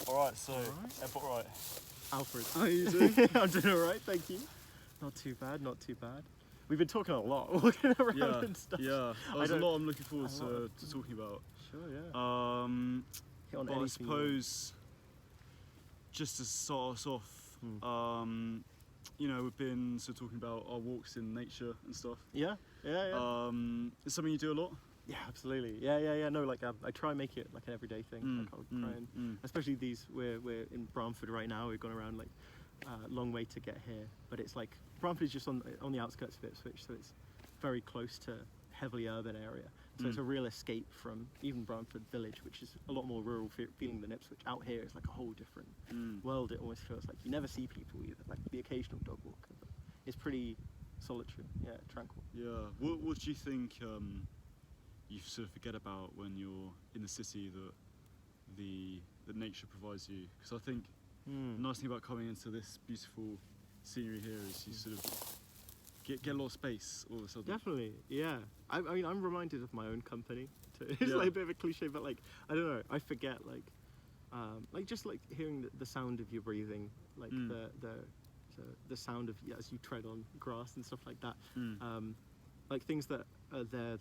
Alright, so, Botright. Alfred. How are you doing? I'm doing alright, thank you. Not too bad, not too bad. We've been talking a lot, walking around and stuff. Yeah, there's a lot I'm looking forward to talking about. Sure, yeah. But I suppose, just to start us off, you know, we've been sort of talking about our walks in nature and stuff. Yeah. It's something you do a lot? Yeah, absolutely. Yeah. No, like I try and make it like an everyday thing. Like I'll try and, especially we're in Bramford right now. We've gone around like a long way to get here, but it's like Bramford is just on the outskirts of Ipswich, so it's very close to heavily urban area. So it's a real escape from even Bramford village, which is a lot more rural feeling than Ipswich. Out here, it's like a whole different world. It almost feels like you never see people either. Like the occasional dog walker, but it's pretty solitary. Yeah, tranquil. Yeah. What do you think? You sort of forget about when you're in the city that nature provides you, because I think the nice thing about coming into this beautiful scenery here is you sort of get a lot of space all of a sudden. Definitely, yeah. I mean, I'm reminded of my own company too. It's like a bit of a cliche, but like I don't know, I forget like just like hearing the sound of your breathing, like the sound of as you tread on grass and stuff like that. Like things that are there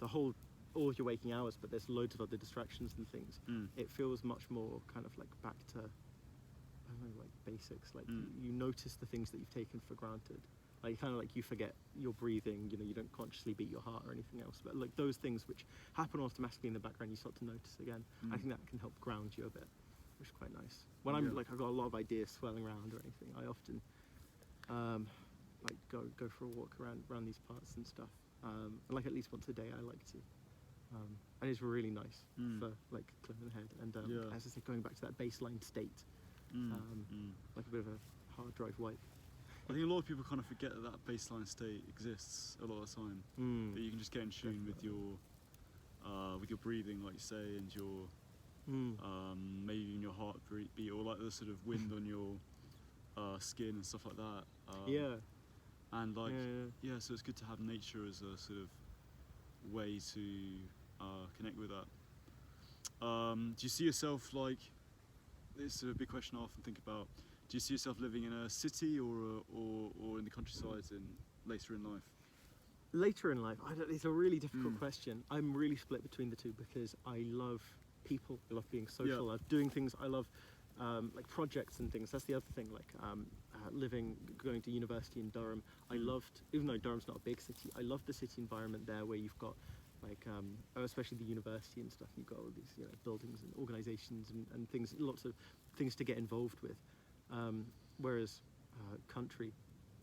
all of your waking hours, but there's loads of other distractions and things. It feels much more kind of like back to, I don't know, like basics. Like you notice the things that you've taken for granted. Like kind of like you forget your breathing, you know, you don't consciously beat your heart or anything else. But like those things which happen automatically in the background, you start to notice again. I think that can help ground you a bit, which is quite nice. When I'm like, I've got a lot of ideas swirling around or anything, I often like go for a walk around these parts and stuff. Like at least once a day I like to. And it's really nice for like clearing the head and as I said, going back to that baseline state, like a bit of a hard drive wipe. I think a lot of people kind of forget that baseline state exists a lot of the time. That you can just get in tune with your breathing, like you say, and your maybe even your heartbeat or like the sort of wind on your skin and stuff like that. And like so it's good to have nature as a sort of way to connect with that. Do you see yourself, like, this is a big question I often think about, do you see yourself living in a city or in the countryside later in life? Later in life, it's a really difficult question. I'm really split between the two because I love people, I love being social, I love doing things, I love like projects and things. That's the other thing, like going to university in Durham. I loved, even though Durham's not a big city, I love the city environment there where you've got like, especially the university and stuff, you've got all these buildings and organisations and things, lots of things to get involved with. Whereas country,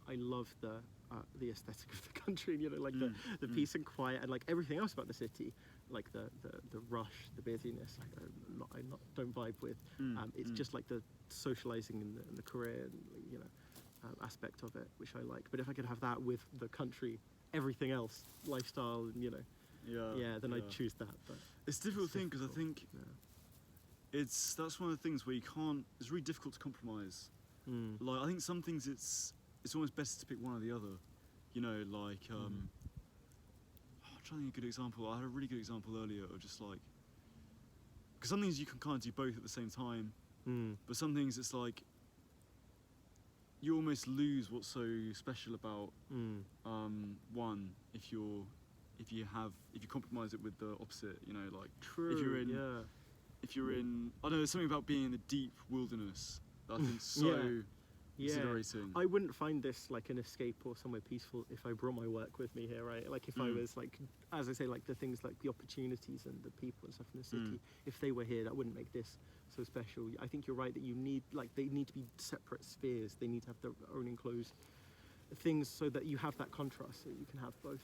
I love the aesthetic of the country, like the peace and quiet and like everything else about the city, like the rush, the busyness, I don't vibe with. It's just like the socialising and the career and aspect of it, which I like. But if I could have that with the country, everything else, lifestyle, and then I'd choose that. But it's a difficult thing because I think that's one of the things where you can't. It's really difficult to compromise. Like I think some things it's almost best to pick one or the other. Like I'm trying to think of a good example. I had a really good example earlier of just like, because some things you can kind of do both at the same time, but some things it's like you almost lose what's so special about one if you compromise it with the opposite. Like true. If you're in I don't know, there's something about being in the deep wilderness that I think so exhilarating. I wouldn't find this like an escape or somewhere peaceful if I brought my work with me here, right? Like if I was like, as I say, like the things like the opportunities and the people and stuff in the city, if they were here, that wouldn't make this so special. I think you're right that you need, like, they need to be separate spheres. They need to have their own enclosed things so that you have that contrast, so you can have both.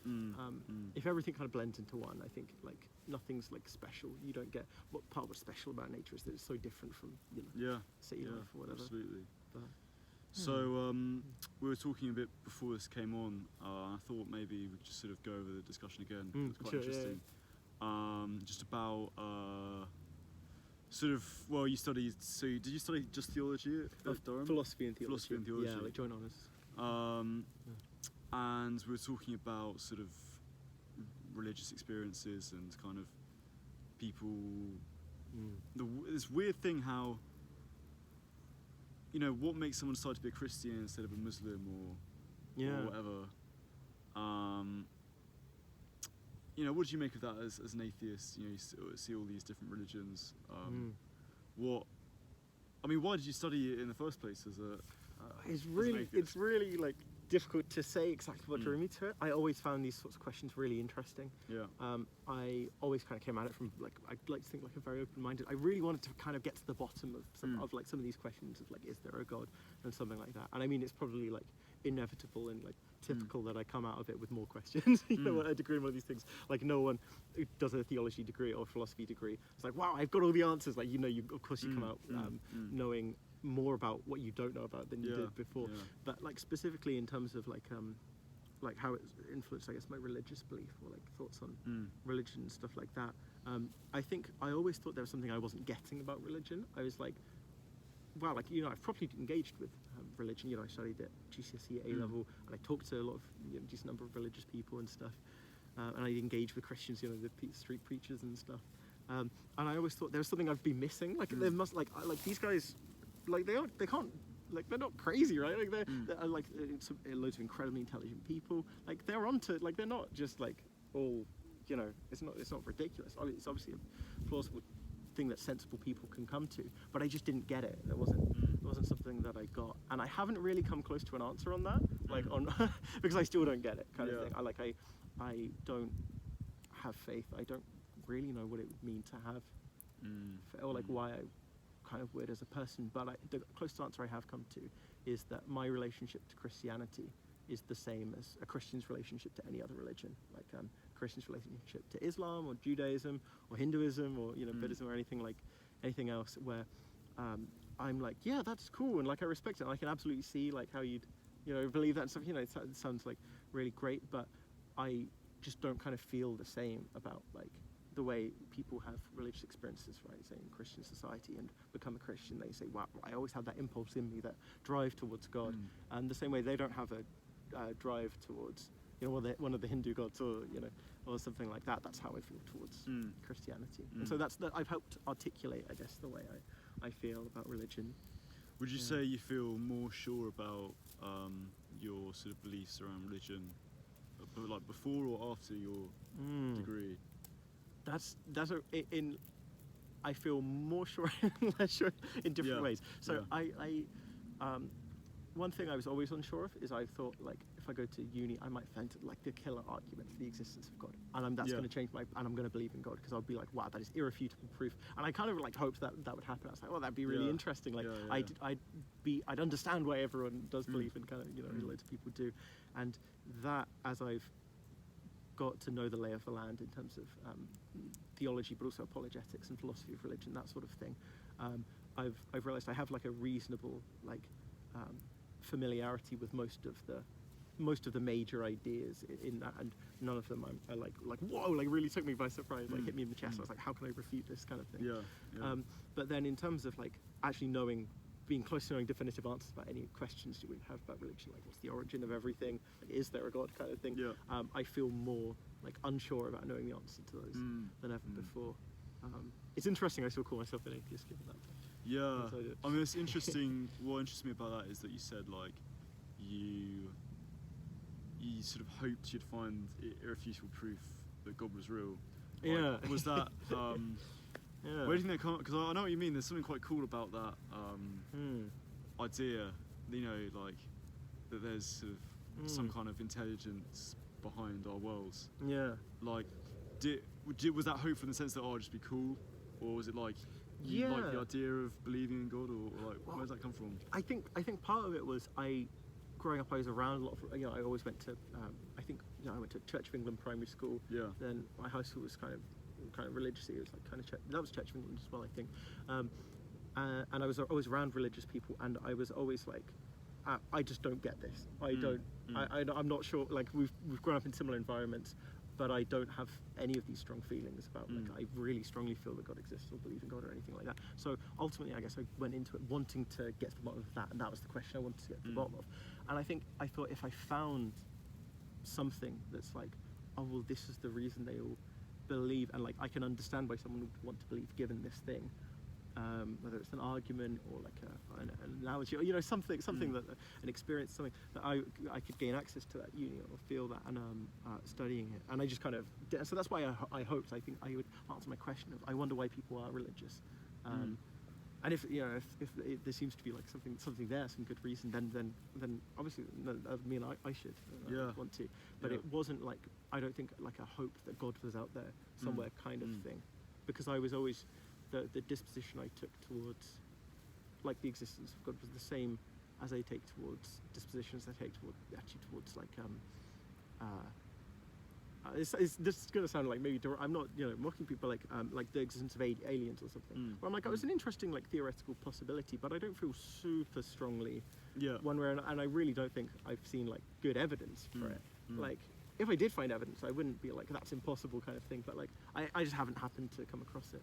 If everything kind of blends into one, I think like nothing's like special. You don't get what's special about nature is that it's so different from city life or whatever. Absolutely. So we were talking a bit before this came on. I thought maybe we could just sort of go over the discussion again. It's quite interesting. Just about sort of, well, you studied. So did you study just theology at Durham? Philosophy and theology. Philosophy and theology. Yeah, like joint honours. And we were talking about sort of religious experiences and kind of people. This weird thing how you know, what makes someone decide to be a Christian instead of a Muslim or whatever. You know, what do you make of that as an atheist? You know, you see all these different religions. Why did you study it in the first place as it's atheist? really like difficult to say exactly what drew me to it. I always found these sorts of questions really interesting. Yeah. I always kind of came at it from like, I like to think like a very open-minded. I really wanted to kind of get to the bottom of some of these questions of like, is there a God and something like that. And I mean, it's probably like inevitable and like typical that I come out of it with more questions. You know, a degree in one of these things. Like no one who does a theology degree or a philosophy degree, it's like, wow, I've got all the answers. Like, you know, of course you come out knowing more about what you don't know about than you did before. But like specifically in terms of like how it influenced, I guess, my religious belief or like thoughts on religion and stuff like that. I think I always thought there was something I wasn't getting about religion. I was like, wow, like, you know, I've properly engaged with religion. You know, I studied at GCSE A level, and I talked to a lot of, you know, decent number of religious people and stuff. And I engaged with Christians, you know, the street preachers and stuff. And I always thought there was something I've been missing. Like there must, like these guys, like they can't, like they're not crazy, right? Like they're like loads of incredibly intelligent people. Like they're onto, like they're not just like all, you know, it's not ridiculous. It's obviously a plausible thing that sensible people can come to, but I just didn't get it. It wasn't something that I got, and I haven't really come close to an answer on that, like on because I still don't get it, kind of thing. I don't have faith. I don't really know what it would mean to have, or like why I kind of would as a person. But the closest answer I have come to is that my relationship to Christianity is the same as a Christian's relationship to any other religion. Like Christian's relationship to Islam or Judaism or Hinduism or, you know, Buddhism or anything else, where I'm like, yeah, that's cool, and like I respect it, and I can absolutely see like how you'd, you know, believe that and stuff. You know, it sounds like really great, but I just don't kind of feel the same about like the way people have religious experiences, right? Say in Christian society and become a Christian, they say, wow, I always have that impulse in me, that drive towards God, and the same way they don't have a drive towards, you know, one of the Hindu gods or, you know, or something like that. That's how I feel towards Christianity. And so that I've helped articulate, I guess, the way I feel about religion. Would you say you feel more sure about your sort of beliefs around religion, like before or after your degree? I feel more sure and less sure in different ways. So one thing I was always unsure of is I thought, like, if I go to uni, I might find like the killer argument for the existence of God, and that's going to change and I'm going to believe in God, because I'll be like, wow, that is irrefutable proof. And I kind of like hoped that would happen. I was like, well, that'd be really interesting. Like, I'd understand why everyone does believe in, kind of, you know, loads of people do, and that, as I've got to know the lay of the land in terms of theology, but also apologetics and philosophy of religion, that sort of thing, I've realized I have like a reasonable like familiarity with most of the major ideas in that, and none of them I like whoa, like really took me by surprise, like hit me in the chest. I was like, how can I refute this kind of thing? But then in terms of like actually being close to knowing definitive answers about any questions you would have about religion, like what's the origin of everything, like, is there a God, kind of thing, I feel more like unsure about knowing the answer to those than ever before. It's interesting, I still call myself an atheist given that. I mean, it's interesting. What interests me about that is that you said like you sort of hoped you'd find irrefutable proof that God was real. Like, was that where do you think that come? Because I know what you mean. There's something quite cool about that idea, you know, like that there's sort of some kind of intelligence behind our worlds. Like, was that hope in the sense that it'd just be cool, or was it like you like the idea of believing in God, or like where does that come from? I think part of it was growing up I was around a lot of, you know, I always went to I went to Church of England primary school. Then my high school was kind of religious. It was like kind of that was Church of England as well, I think. And I was always around religious people, and I was always like, I just don't get this. I'm not sure. Like we've grown up in similar environments, but I don't have any of these strong feelings about like I really strongly feel that God exists or believe in God or anything like that. So ultimately, I guess I went into it wanting to get to the bottom of that, and that was the question I wanted to get to the bottom of. And I thought if I found something that's like, oh well, this is the reason they all believe, and like I can understand why someone would want to believe given this thing, whether it's an argument or like an analogy, or something that an experience, something that I could gain access to at uni or feel that, and studying it, and I just kind of did. So that's why I hoped, I think I would answer my question of, I wonder why people are religious, and if there seems to be like something there, some good reason, then obviously that would mean I should want to, but it wasn't like, I don't think like a hope that God was out there somewhere kind of thing, because I was always, the disposition I took towards like the existence of God was the same as I take towards dispositions I take towards like this is going to sound like maybe I'm not mocking people like the existence of aliens or something. Where I'm like, it was an interesting like theoretical possibility, but I don't feel super strongly one way, and I really don't think I've seen like good evidence for it. Like, if I did find evidence, I wouldn't be like, that's impossible kind of thing, but like I just haven't happened to come across it.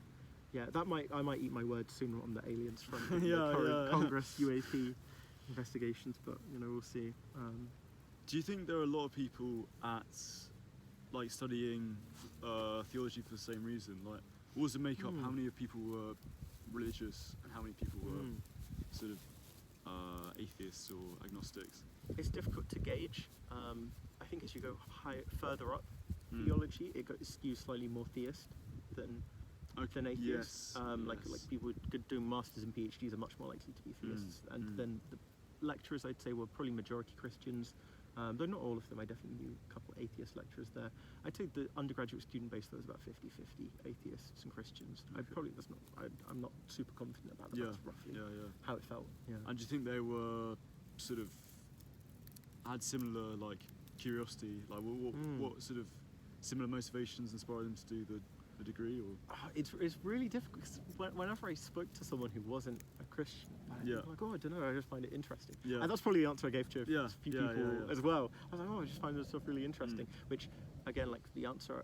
Yeah, I might eat my words sooner on the aliens front, the Congress UAP investigations, but we'll see. Do you think there are a lot of people at like studying theology for the same reason? Like, what was the makeup? How many people were religious and how many people were sort of atheists or agnostics? It's difficult to gauge. I think as you go further up theology, it skews slightly more theist than atheists. Yes, like people doing masters and PhDs are much more likely to be theists, and then the lecturers, I'd say, were probably majority Christians. Though not all of them. I definitely knew a couple of atheist lecturers there. I'd say the undergraduate student base there was about 50-50 atheists and Christians. I'm not super confident about that. That's roughly how it felt. Yeah. And do you think they were sort of had similar like curiosity? Like what sort of similar motivations inspired them to do the degree? Or it's really difficult, because whenever I spoke to someone who wasn't a Christian, I'm like, I don't know, I just find it interesting. And that's probably the answer I gave to a few people as well. I was like, I just find this stuff really interesting, which again, like the answer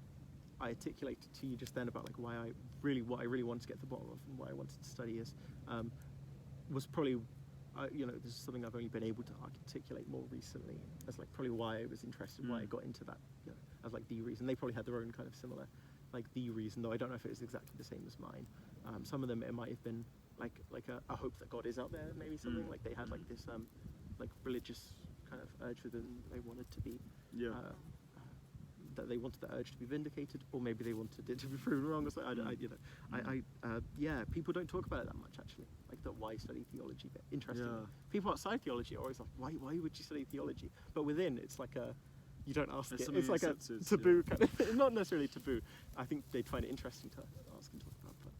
I articulated to you just then about like what I really wanted to get to the bottom of and why I wanted to study is was probably this is something I've only been able to articulate more recently as like probably why I was interested, why I got into that, as like the reason. They probably had their own kind of similar like the reason, though I don't know if it was exactly the same as mine. Some of them, it might have been like a hope that God is out there, maybe something like they had like this like religious kind of urge within they wanted to be that they wanted the urge to be vindicated, or maybe they wanted it to be proven wrong. So people don't talk about it that much actually, like that why study theology. But interestingly, people outside theology are always like, why would you study theology? But within, it's like you don't ask it. It's like a taboo kind of, not necessarily taboo. I think they'd find it interesting to ask and talk about. But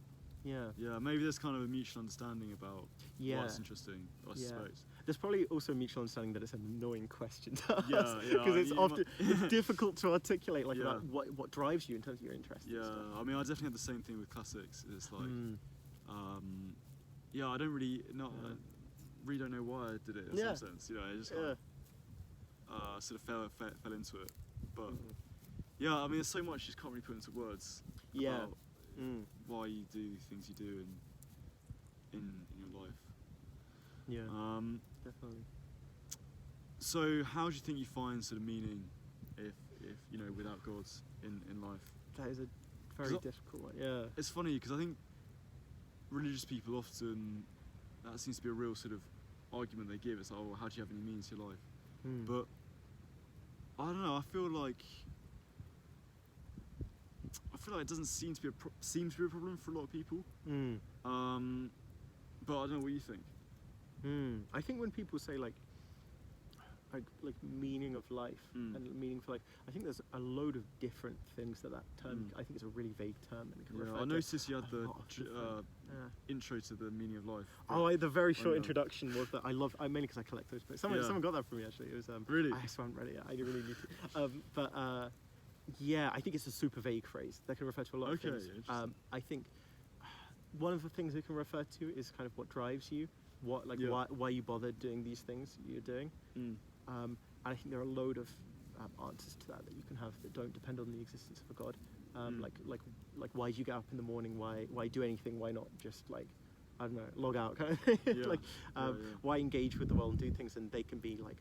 yeah, maybe there's kind of a mutual understanding about what's interesting, I suppose. There's probably also a mutual understanding that it's an annoying question to ask, because it's often it's difficult to articulate like about what drives you in terms of your interest. Yeah, I mean, I definitely had the same thing with classics. It's like, I don't really really don't know why I did it in some sense. I just sort of fell into it, but I mean, there's so much you just can't really put into words about why you do things you do in your life. Definitely. So how do you think you find sort of meaning if without God in life? That is a very difficult one. It's funny because I think religious people often, that seems to be a real sort of argument they give. It's like, how do you have any meaning to your life? But I don't know, I feel like it doesn't seem to be a problem for a lot of people. But I don't know what you think. I think when people say like meaning of life and meaning for life, I think there's a load of different things that term. I think it's a really vague term, and it can refer I noticed you had the intro to the meaning of life. The very short introduction was that I mainly because I collect those books. Someone got that for me actually. It was really. I just haven't read it yet. I really need to. I think it's a super vague phrase that can refer to a lot of things. I think one of the things it can refer to is kind of what drives you, why you bother doing these things you're doing. And I think there are a load of answers to that you can have that don't depend on the existence of a God. Like why do you get up in the morning? Why do anything? Why not just like, I don't know, log out kind of thing? Why engage with the world and do things? And they can be like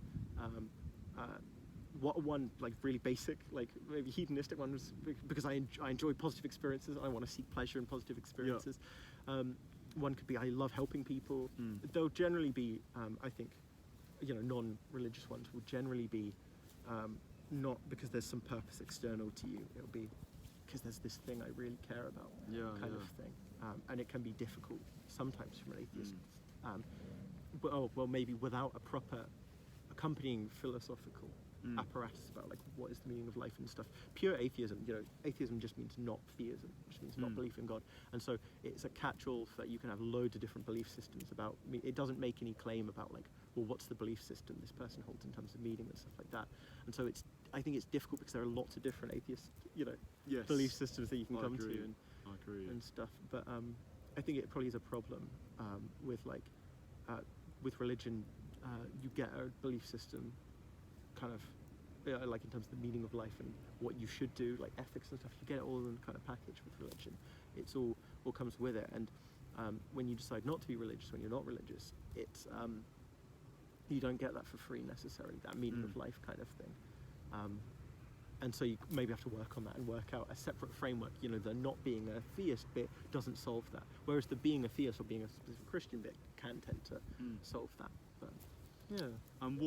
one like really basic, like maybe hedonistic one was because I enjoy positive experiences and I want to seek pleasure in positive experiences. one could be, I love helping people. Mm. They'll generally be, I think, non-religious ones will generally be not because there's some purpose external to you. It'll be because there's this thing I really care about, kind of thing. And it can be difficult sometimes from an atheist. Well, maybe without a proper accompanying philosophical apparatus about like what is the meaning of life and stuff. Pure atheism, atheism just means not theism, which means not belief in God. And so it's a catch-all that you can have loads of different belief systems about. It doesn't make any claim about like, well, what's the belief system this person holds in terms of meaning and stuff like that. And so I think it's difficult because there are lots of different atheist, Yes. belief systems that you can come to I agree. and stuff. But I think it probably is a problem with like with religion. You get a belief system kind of like in terms of the meaning of life and what you should do, like ethics and stuff. You get it all in kind of package with religion. It's all comes with it. And when you decide not to be religious, when you're not religious, it's you don't get that for free necessarily, that meaning of life kind of thing. And so you maybe have to work on that and work out a separate framework. The not being a theist bit doesn't solve that, whereas the being a theist or being a specific Christian bit can tend to solve that. But yeah. And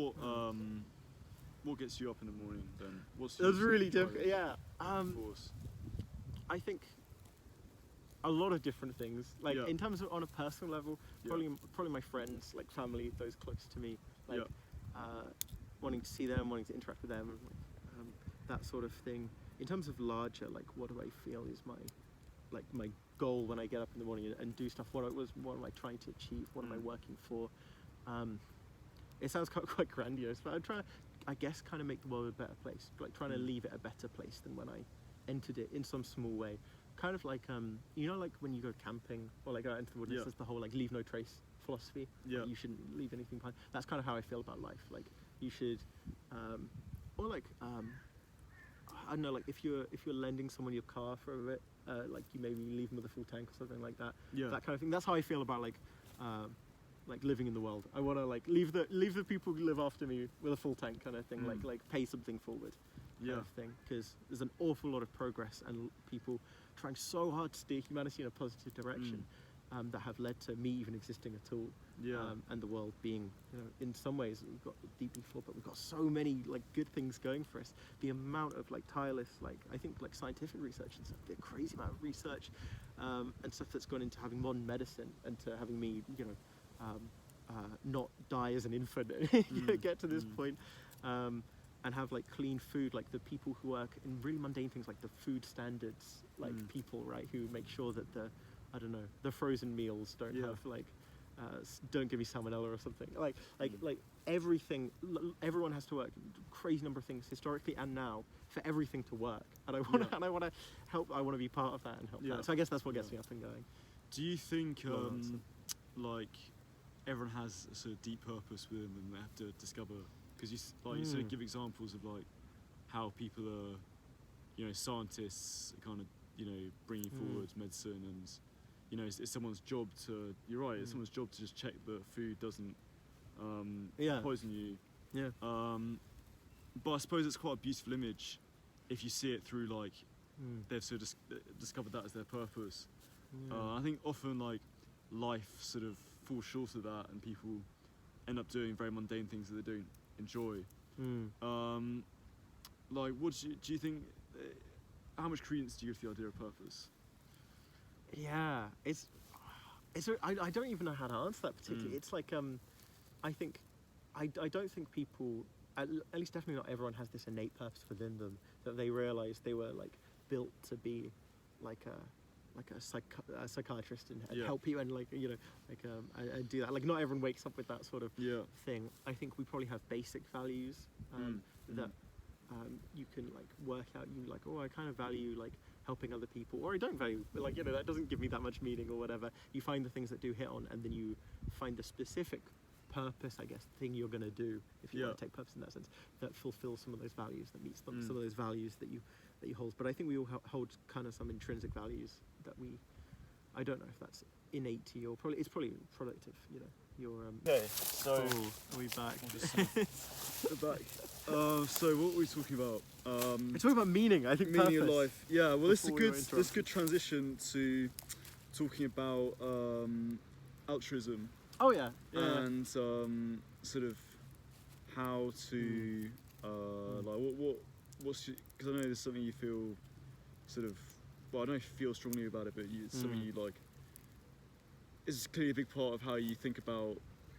what gets you up in the morning then? What's That's really difficult. Yeah. Of course. I think a lot of different things. Like in terms of on a personal level, probably my friends, like family, those close to me, like wanting to see them, wanting to interact with them, that sort of thing. In terms of larger, like what do I feel is my goal when I get up in the morning and do stuff? What am I trying to achieve? What am I working for? It sounds quite grandiose, but I'm trying to, I guess, kind of make the world a better place. Like trying to leave it a better place than when I entered it in some small way. Kind of like like when you go camping or like out into the wilderness, there's the whole like leave no trace philosophy. Like, you shouldn't leave anything behind. That's kind of how I feel about life. Like you should, or like I don't know, like if you're lending someone your car for a bit, like you maybe leave them with a full tank or something like that. That kind of thing. That's how I feel about like living in the world. I want to like leave the people who live after me with a full tank kind of thing. Like pay something forward. Kind of thing, because there's an awful lot of progress and people trying so hard to steer humanity in a positive direction that have led to me even existing at all, and the world being, in some ways we've got deeply flawed, but we've got so many like good things going for us. The amount of like tireless, like I think like scientific research and stuff, the crazy amount of research and stuff that's gone into having modern medicine and to having me, not die as an infant, get to this point. And have like clean food, like the people who work in really mundane things like the food standards, like people, right, who make sure that the frozen meals don't have like, don't give me salmonella or something. Like everything, everyone has to work crazy number of things historically and now for everything to work. And I want to help. I want to be part of that and help that. So I guess that's what gets me up and going. Do you think like everyone has a sort of deep purpose within them they have to discover? Because you sort of give examples of like how people are, scientists kind of, bringing forward medicine, and it's someone's job to. You're right. It's someone's job to just check that food doesn't poison you. Yeah. But I suppose it's quite a beautiful image if you see it through like they've sort of discovered that as their purpose. I think often like life sort of falls short of that, and people end up doing very mundane things that they don't enjoy. Like, what do you think? How much credence do you give to the idea of purpose? Yeah, I don't even know how to answer that particularly. It's like I think I don't think people, at least definitely not everyone, has this innate purpose within them that they realize they were like built to be like a psychiatrist and help you and and do that. Like not everyone wakes up with that sort of thing. I think we probably have basic values that you can like work out. You like, I kind of value like helping other people, or I don't value like that doesn't give me that much meaning or whatever. You find the things that do hit on, and then you find the specific purpose, I guess, thing you're going to do, if you want to take purpose in that sense, that fulfills some of those values, that meets some of those values that you hold. But I think we all hold kind of some intrinsic values that I don't know if that's innate to you, or it's probably productive, your Okay, so are we back? We're back. So what were we talking about? We're talking about meaning. I think meaning purpose. of life. Yeah. Well, this is a good transition to talking about altruism Oh yeah. Yeah. and sort of how to like what's because I know there's something you feel sort of, well, I don't know if you feel strongly about it, but it's something you like. It's clearly a big part of how you think about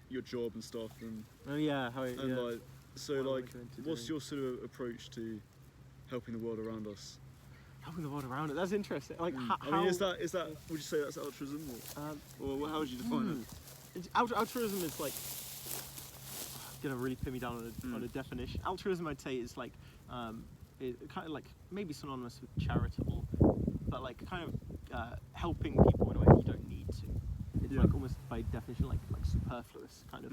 your job and stuff, and Oh yeah. How? and Yeah. like so What am I like going to what's do? your sort of approach to helping the world around us? Helping the world around it. That's interesting. Like how? I mean, is that would you say that's altruism, or how would you define it? Altruism is like gonna really pin me down on a definition. Altruism, I'd say, is like it kind of like maybe synonymous with charitable, but like kind of helping people in a way that you don't need to. It's like almost by definition like superfluous kind of.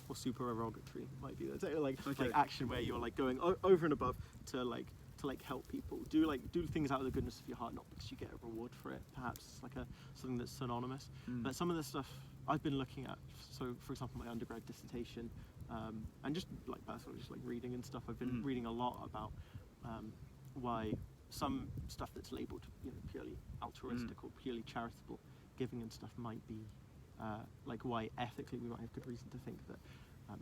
Or supererogatory might be that, like action where you're like going over and above to help people, do things out of the goodness of your heart, not because you get a reward for it. Perhaps it's like something that's synonymous. But some of the stuff I've been looking at, so for example my undergrad dissertation, and just like personally just like reading and stuff, I've been reading a lot about why some stuff that's labelled purely altruistic or purely charitable giving and stuff might be like why ethically we might have good reason to think that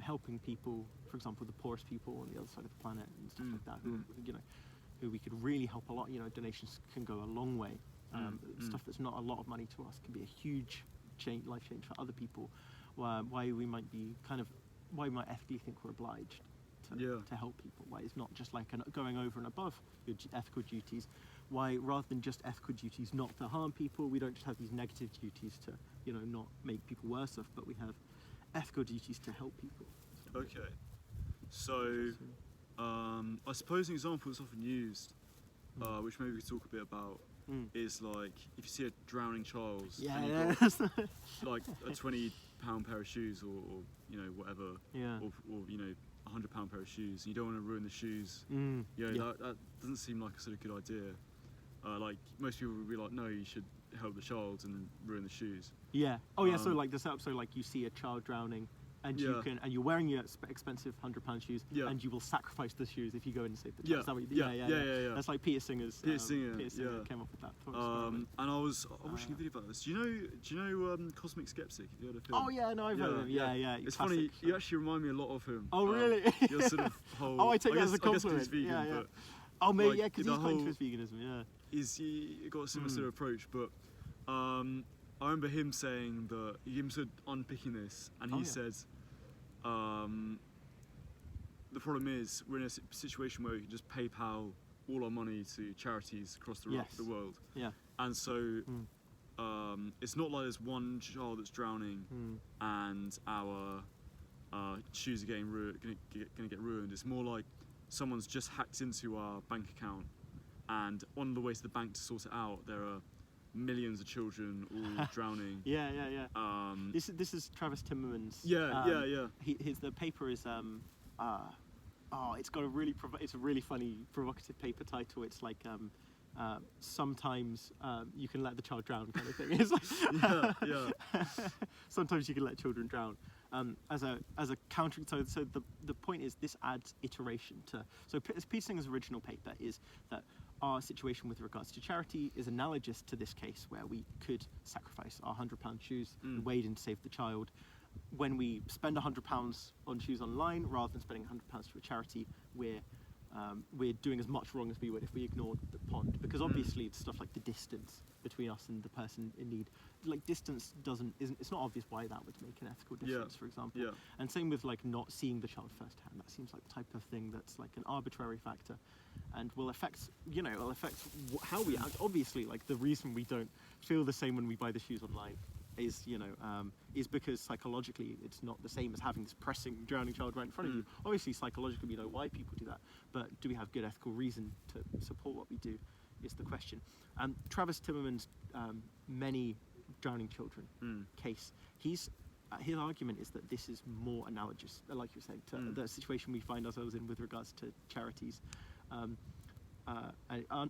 helping people, for example the poorest people on the other side of the planet and stuff like that, who we could really help a lot. Donations can go a long way. Stuff that's not a lot of money to us can be a huge life change for other people. Why we might ethically think we're obliged to help people. Why it's not just like going over and above your ethical duties. Why rather than just ethical duties not to harm people, we don't just have these negative duties to not make people worse off, but we have ethical duties to help people. Okay, so I suppose an example that's often used, which maybe we could talk a bit about, is like if you see a drowning child, and you've got like a £20 pair of shoes, or whatever, or £100 pair of shoes, and you don't want to ruin the shoes. That doesn't seem like a sort of good idea. Like most people would be like, no, you should help the child and then ruin the shoes. Yeah. Oh yeah. So like the setup. So like you see a child drowning, and you're wearing your expensive £100 shoes, and you will sacrifice the shoes if you go in and save the child. Is that what you, That's like Peter Singer's. Peter Singer came up with that. And I was watching a video about this. Do you know Cosmic Skeptic? Have you heard of him? Oh yeah, no, I've heard of him. Yeah. It's funny. You actually remind me a lot of him. Oh really? Your sort of whole. Oh, I take that as a compliment. I guess he's vegan, but. Oh, maybe because he's quite into his veganism. He got a similar sort of approach, but I remember him saying that him sort of unpicking this, and he said, the problem is we're in a situation where we can just PayPal all our money to charities across the world. Yeah. And so it's not like there's one child that's drowning and our shoes are gonna get ruined. It's more like someone's just hacked into our bank account, and on the way to the bank to sort it out, there are millions of children all drowning. This is Travis Timmerman's. The paper is it's got it's a really funny provocative paper title. It's like sometimes you can let the child drown kind of thing. It's like sometimes you can let children drown. As a counter, so the point is this adds iteration to. So Peter Singer's original paper is that our situation with regards to charity is analogous to this case where we could sacrifice our £100 shoes and wade in to save the child. When we spend £100 on shoes online rather than spending £100 to a charity, we're doing as much wrong as we would if we ignored the pond, because obviously it's stuff like the distance between us and the person in need. Like distance it's not obvious why that would make an ethical difference, for example. And same with like not seeing the child firsthand. That seems like the type of thing that's like an arbitrary factor, and will affect how we act. Obviously, like the reason we don't feel the same when we buy the shoes online is because psychologically it's not the same as having this pressing drowning child right in front of you. Obviously psychologically we know why people do that, but do we have good ethical reason to support what we do is the question. Travis Timmerman's many drowning children case, his argument is that this is more analogous, like you were saying, to the situation we find ourselves in with regards to charities.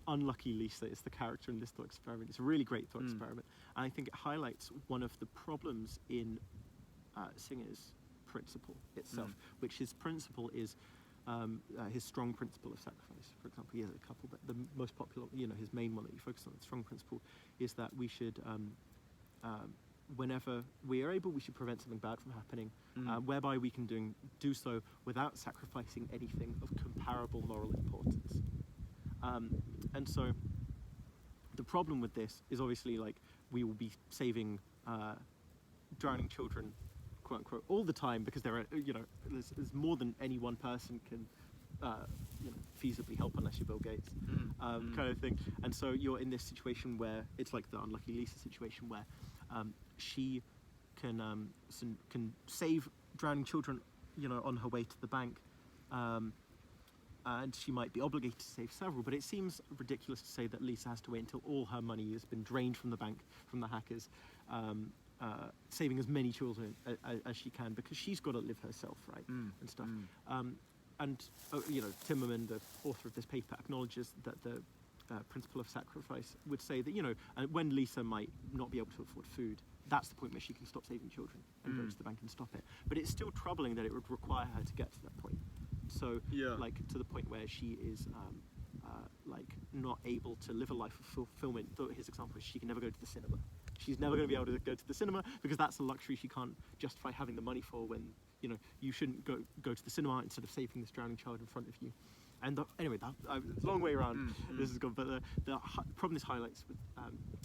Unluckily, Lisa is the character in this thought experiment. It's a really great thought experiment, and I think it highlights one of the problems in Singer's principle itself, which his principle is his strong principle of sacrifice. For example, he has a couple, but the most popular, his main one that he focuses on, the strong principle, is that we should, whenever we are able, we should prevent something bad from happening, whereby we can do so without sacrificing anything of comparable moral importance. And so the problem with this is obviously, like, we will be saving drowning children, quote unquote, all the time, because there are, there's more than any one person can, feasibly help, unless you're Bill Gates, kind of thing. And so you're in this situation where it's like the unlucky Lisa situation, where she can save drowning children, on her way to the bank, and she might be obligated to save several. But it seems ridiculous to say that Lisa has to wait until all her money has been drained from the bank, from the hackers, saving as many children as she can, because she's got to live herself, right, and stuff. Timmerman, the author of this paper, acknowledges that the principle of sacrifice would say that, when Lisa might not be able to afford food, that's the point where she can stop saving children and go to the bank and stop it. But it's still troubling that it would require her to get to that point. So, like, to the point where she is, not able to live a life of fulfillment. His example is she can never go to the cinema. She's never going to be able to go to the cinema, because that's a luxury she can't justify having the money for, when, you shouldn't go to the cinema instead of saving this drowning child in front of you. And anyway, it's a long way around. This is good, but the problem this highlights with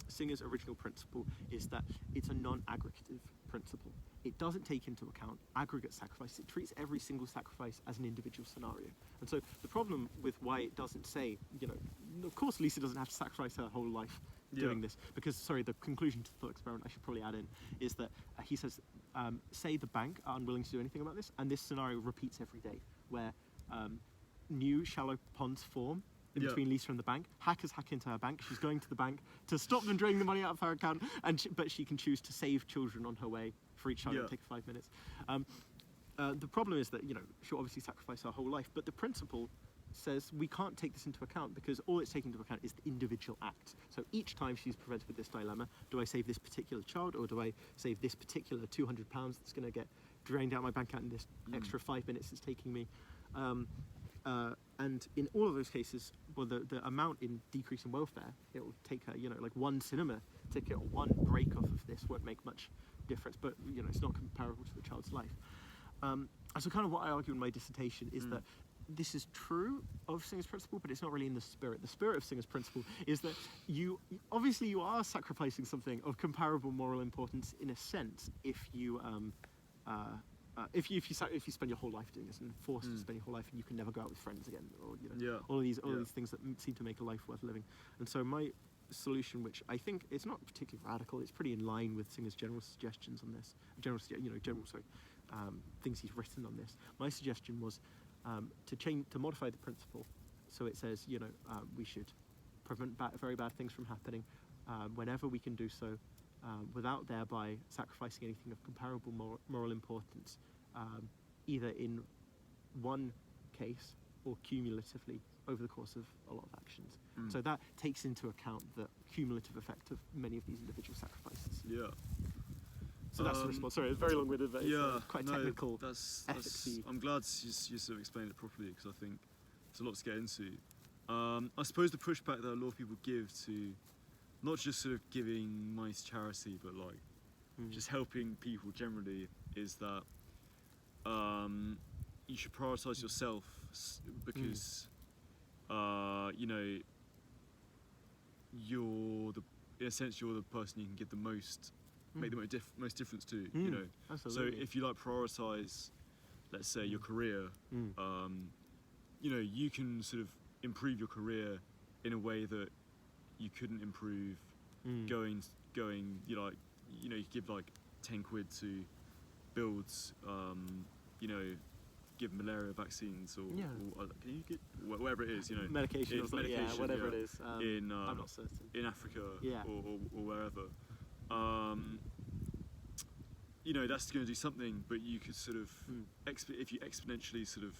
Singer's original principle is that it's a non-aggregative principle. It doesn't take into account aggregate sacrifice. It treats every single sacrifice as an individual scenario. And so the problem with why it doesn't say, of course Lisa doesn't have to sacrifice her whole life doing this, because, the conclusion to the thought experiment, I should probably add in, is that he says, say the bank are unwilling to do anything about this, and this scenario repeats every day, where new shallow ponds form in between Lisa and the bank. Hackers hack into her bank. She's going to the bank to stop them draining the money out of her account, but she can choose to save children on her way. For each child, it'll take 5 minutes. The problem is that, she'll obviously sacrifice her whole life, but the principle says we can't take this into account, because all it's taking into account is the individual act. So each time she's presented with this dilemma, do I save this particular child, or do I save this particular £200 that's going to get drained out my bank account in this extra 5 minutes it's taking me? And in all of those cases, well, the amount in decrease in welfare, it will take her, like one cinema ticket or one break off of this won't make much difference, but, it's not comparable to the child's life. So kind of what I argue in my dissertation is that this is true of Singer's principle, but it's not really in the spirit. The spirit of Singer's principle is that you are sacrificing something of comparable moral importance in a sense if you spend your whole life doing this and forced to spend your whole life, and you can never go out with friends again, or all of these things that seem to make a life worth living. And so my solution, which I think it's not particularly radical, it's pretty in line with Singer's general suggestions on this, things he's written on this. My suggestion was to modify the principle, so it says we should prevent very bad things from happening whenever we can do so, without thereby sacrificing anything of comparable moral importance, either in one case or cumulatively over the course of a lot of actions. So that takes into account the cumulative effect of many of these individual sacrifices. So that's the response. Sorry, it's very long-winded, but it's quite technical. That's I'm glad you sort of explained it properly, because I think it's a lot to get into. I suppose the pushback that a lot of people give to not just sort of giving money to charity, but like just helping people generally, is that you should prioritise yourself, because you're in a sense you're the person you can give the most, make the most difference to. Absolutely. So if you prioritise, let's say, your career, you can sort of improve your career in a way that you couldn't improve going you give like 10 quid to build give malaria vaccines or can you get whatever it is, medication or something, whatever it is, in I'm not certain, in Africa or wherever, that's going to do something, but you could sort of if you exponentially sort of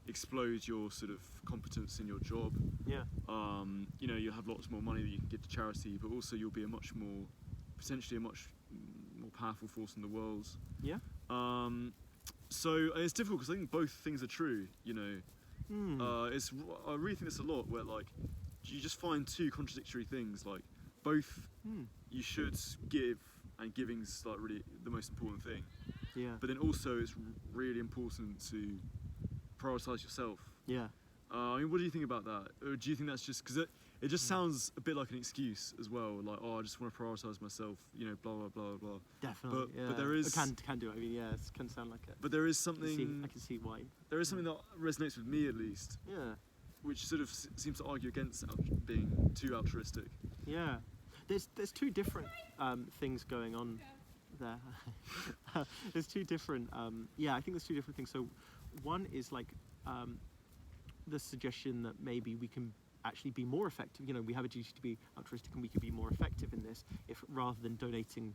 explode your sort of competence in your job, you'll have lots more money that you can give to charity, but also you'll be potentially a much more powerful force in the world. So it's difficult because I think both things are true. You know, I really think this a lot. Where like you just find two contradictory things. Like both you should give, and giving's like really the most important thing. Yeah. But then also it's really important to prioritize yourself. Yeah. I mean, what do you think about that? Or do you think that's just because it just sounds a bit like an excuse as well? Like, oh, I just want to prioritize myself. You know, blah blah blah blah. Definitely. But there is can do it. I mean, yeah, it can sound like it. But there is something. I can see why. There is something that resonates with me at least. Yeah. Which sort of seems to argue against being too altruistic. Yeah. There's two different things going on there. There's two different. I think there's two different things. So, one is like the suggestion that maybe we can actually be more effective. You know, we have a duty to be altruistic, and we can be more effective in this if rather than donating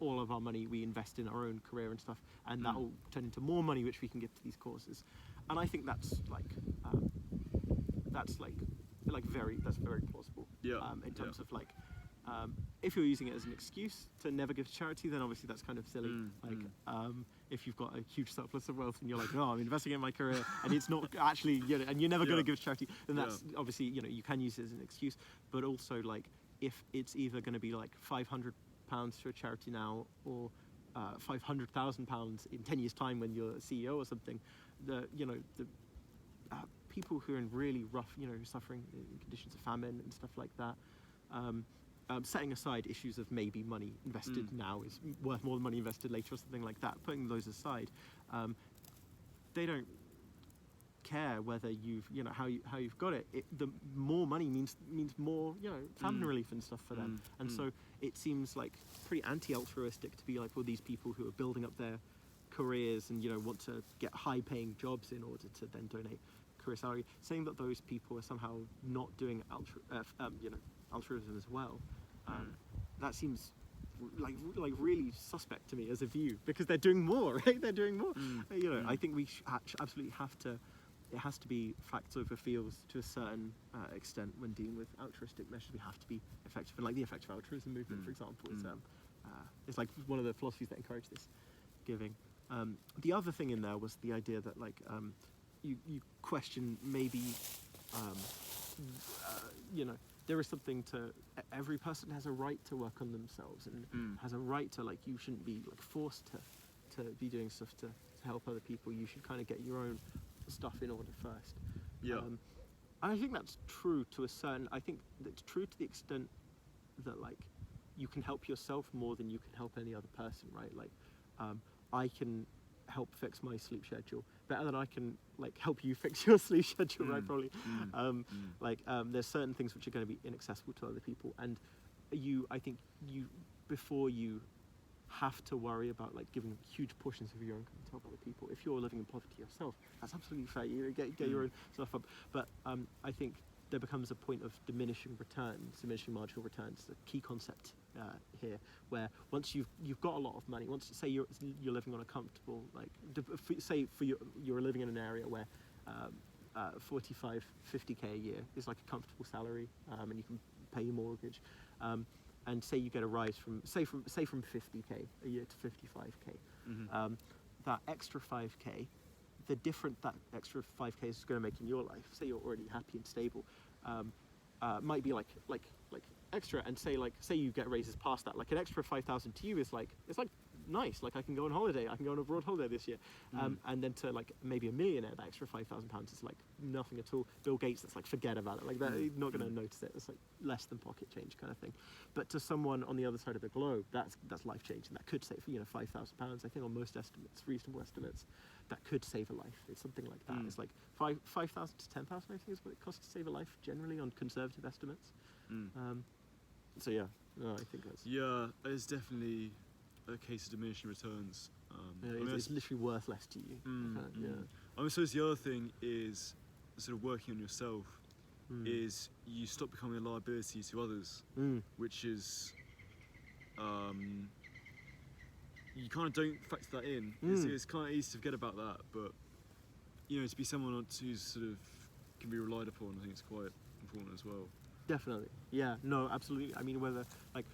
all of our money, we invest in our own career and stuff, and that will turn into more money which we can give to these causes. And I think that's very plausible. Yeah. In terms of like. If you're using it as an excuse to never give to charity, then obviously that's kind of silly. If you've got a huge surplus of wealth and you're like, no, I'm investing in my career, and it's not actually, you know, and you're never going to give to charity, then that's obviously, you know, you can use it as an excuse. But also, like, if it's either going to be like £500 to a charity now, or £500,000 in 10 years' time when you're a CEO or something, the people who are in really rough, you know, suffering in conditions of famine and stuff like that. Setting aside issues of maybe money invested now is worth more than money invested later or something like that, putting those aside, they don't care whether how you've got it. The more money means more, you know, famine relief and stuff for them. And so it seems like pretty anti-altruistic to be like, well, these people who are building up their careers and, you know, want to get high-paying jobs in order to then donate career salary, saying that those people are somehow not doing altruism as well. That seems like really suspect to me as a view, because they're doing more, right? They're doing more. You know, I think we absolutely have to. It has to be facts over feels to a certain extent when dealing with altruistic measures. We have to be effective, and like the effective altruism movement, for example, is like one of the philosophies that encourage this giving. The other thing in there was the idea that like you question maybe you know, there is something to every person has a right to work on themselves and has a right to, like, you shouldn't be like forced to be doing stuff to help other people. You should kind of get your own stuff in order first. And I think that's true to a certain. I think that's true to the extent that like you can help yourself more than you can help any other person, right? Like I can help fix my sleep schedule better than I can like help you fix your sleep schedule, right? Probably. There's certain things which are going to be inaccessible to other people, and I think before you have to worry about like giving huge portions of your income to help other people. If you're living in poverty yourself, that's absolutely fair. You get your own stuff up. But I think there becomes a point of diminishing marginal returns. A key concept here, where once you've got a lot of money, once say you're living on a comfortable, like you're living in an area where 50k a year is like a comfortable salary, and you can pay your mortgage, and say you get a rise from 50k a year to 55k, that extra 5k, the difference that extra 5k is going to make in your life, say you're already happy and stable, might be like extra, and say you get raises past that, like an extra 5,000 to you is like, it's like nice, like I can go on holiday, I can go on a abroad holiday this year, and then to like maybe a millionaire, that extra £5,000 is like nothing at all. Bill Gates, that's like forget about it, like they're not going to notice it. It's like less than pocket change kind of thing. But to someone on the other side of the globe, that's life changing. That could save, you know, £5,000. I think on most estimates, reasonable estimates, that could save a life. It's something like that. It's like 5,000 to 10,000, I think, is what it costs to save a life generally on conservative estimates. So yeah, no, I think that's it's definitely a case of diminishing returns. It's literally worth less to you. I suppose the other thing is sort of working on yourself. Is you stop becoming a liability to others, which is you kind of don't factor that in. It's kind of easy to forget about that, but you know, to be someone who's sort of can be relied upon, I think it's quite important as well. Definitely, yeah, no, absolutely. I mean, whether like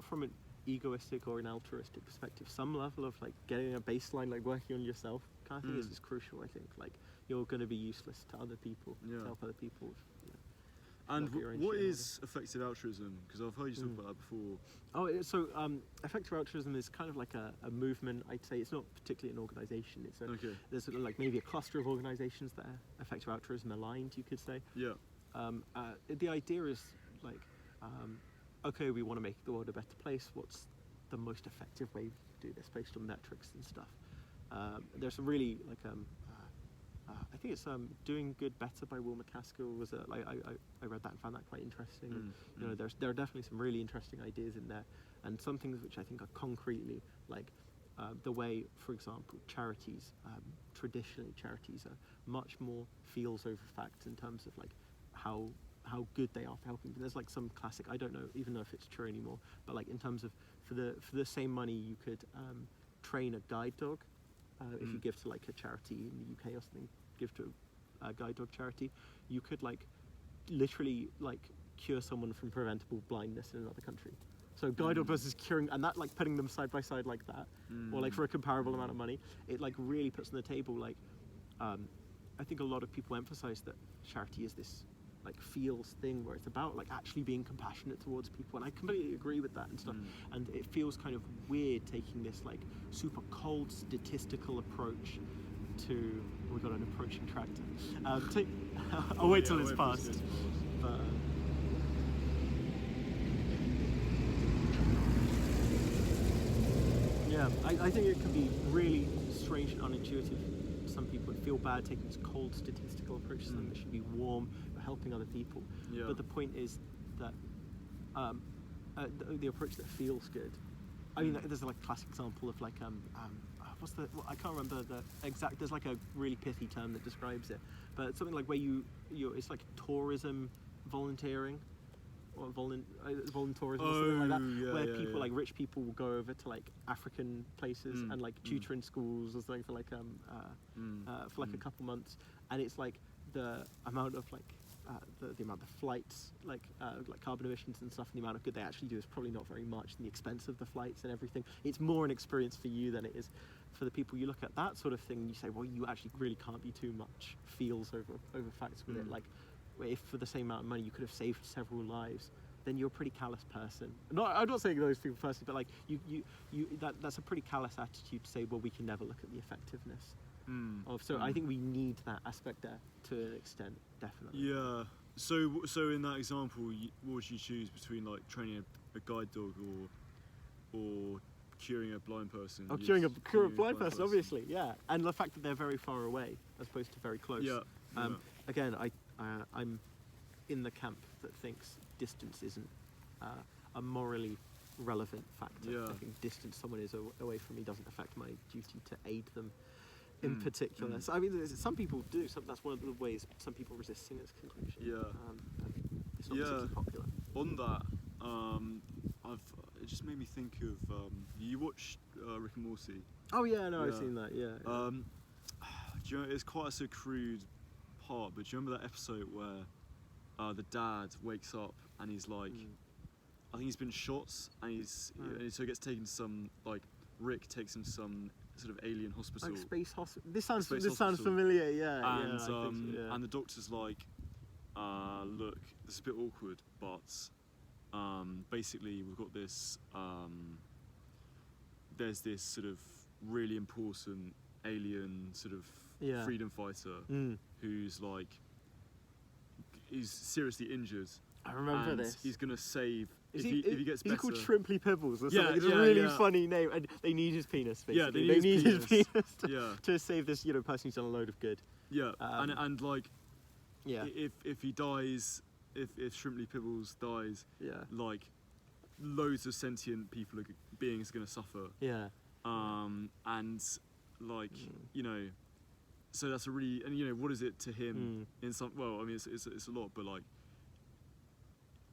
from egoistic or an altruistic perspective, some level of like getting a baseline, like working on yourself kind of thing is crucial. I think like you're going to be useless to other people, to help other people. And what is effective altruism? Because I've heard you talk about that before. So effective altruism is kind of like a movement. I'd say it's not particularly an organisation. It's there's sort of like maybe a cluster of organisations that are effective altruism aligned, you could say. Yeah. The idea is like, okay, we want to make the world a better place. What's the most effective way to do this based on metrics and stuff? There's some really like I think it's Doing Good Better by Will McCaskill was I read that and found that quite interesting. And, you know, there are definitely some really interesting ideas in there, and some things which I think are concretely like the way, for example, charities traditionally charities are much more feels over facts in terms of like how good they are for helping. There's like some classic, I don't know even know if it's true anymore, but like in terms of for the same money you could train a guide dog. If you give to like a charity in the UK or something, give to a guide dog charity, you could like literally like cure someone from preventable blindness in another country. So guide dog versus curing, and that like putting them side by side like that, or like for a comparable amount of money, it like really puts on the table like I think a lot of people emphasize that charity is this like feels thing where it's about like actually being compassionate towards people, and I completely agree with that and stuff. And it feels kind of weird taking this like super cold statistical approach to we got an approaching tractor. I'll wait till it's passed. But, yeah, I think it can be really strange and unintuitive. Some people would feel bad taking this cold statistical approach to something that should be warm, helping other people. But the point is that the approach that feels good. I mean, there's like a classic example of like I can't remember the exact. There's like a really pithy term that describes it, but it's something like where it's like tourism volunteering. Or voluntourism or something like that, where people like rich people will go over to like African places and like tutor in schools or something for like a couple months, and it's like the amount of like the amount of flights like carbon emissions and stuff, and the amount of good they actually do is probably not very much, and the expense of the flights and everything. It's more an experience for you than it is for the people. You look at that sort of thing and you say, well, you actually really can't be too much feels over facts with it. Like, if for the same amount of money you could have saved several lives, then you're a pretty callous person. I'm not saying those people personally, but like that's a pretty callous attitude to say, well, we can never look at the effectiveness So I think we need that aspect there to an extent, definitely. Yeah. So in that example, what would you choose between like training a guide dog or curing a blind person? Oh, curing a blind person, obviously, yeah. And the fact that they're very far away as opposed to very close. Yeah. Again, I'm in the camp that thinks distance isn't a morally relevant factor. Yeah. I think distance someone is away from me doesn't affect my duty to aid them in particular. So I mean, some people do. That's one of the ways some people resist seeing its conclusion. Yeah. It's not particularly popular. On that, it just made me think of you watched Rick and Morty. Oh yeah, no, I've seen that. Yeah. Do you know, it's quite a crude part, but do you remember that episode where the dad wakes up and he's like, I think he's been shot, and and so he gets taken to some, like, Rick takes him to some sort of alien hospital. Like space hospital. This sounds familiar. Yeah. And I think so, yeah. and the doctor's like, look, this is a bit awkward, but basically we've got this. There's this sort of really important alien sort of freedom fighter who's like, he's seriously injured. I remember this. He's gonna save. If he gets better. Is he called Shrimply Pibbles or something? Yeah, it's a really funny name, and they need his penis. Basically. Yeah, they need his penis to save this, person who's done a load of good. Yeah, and like, if he dies, if Shrimply Pibbles dies, like, loads of sentient beings are gonna suffer. Yeah. And like, so that's a really, and what is it to him in some? Well, I mean, it's a lot, but like.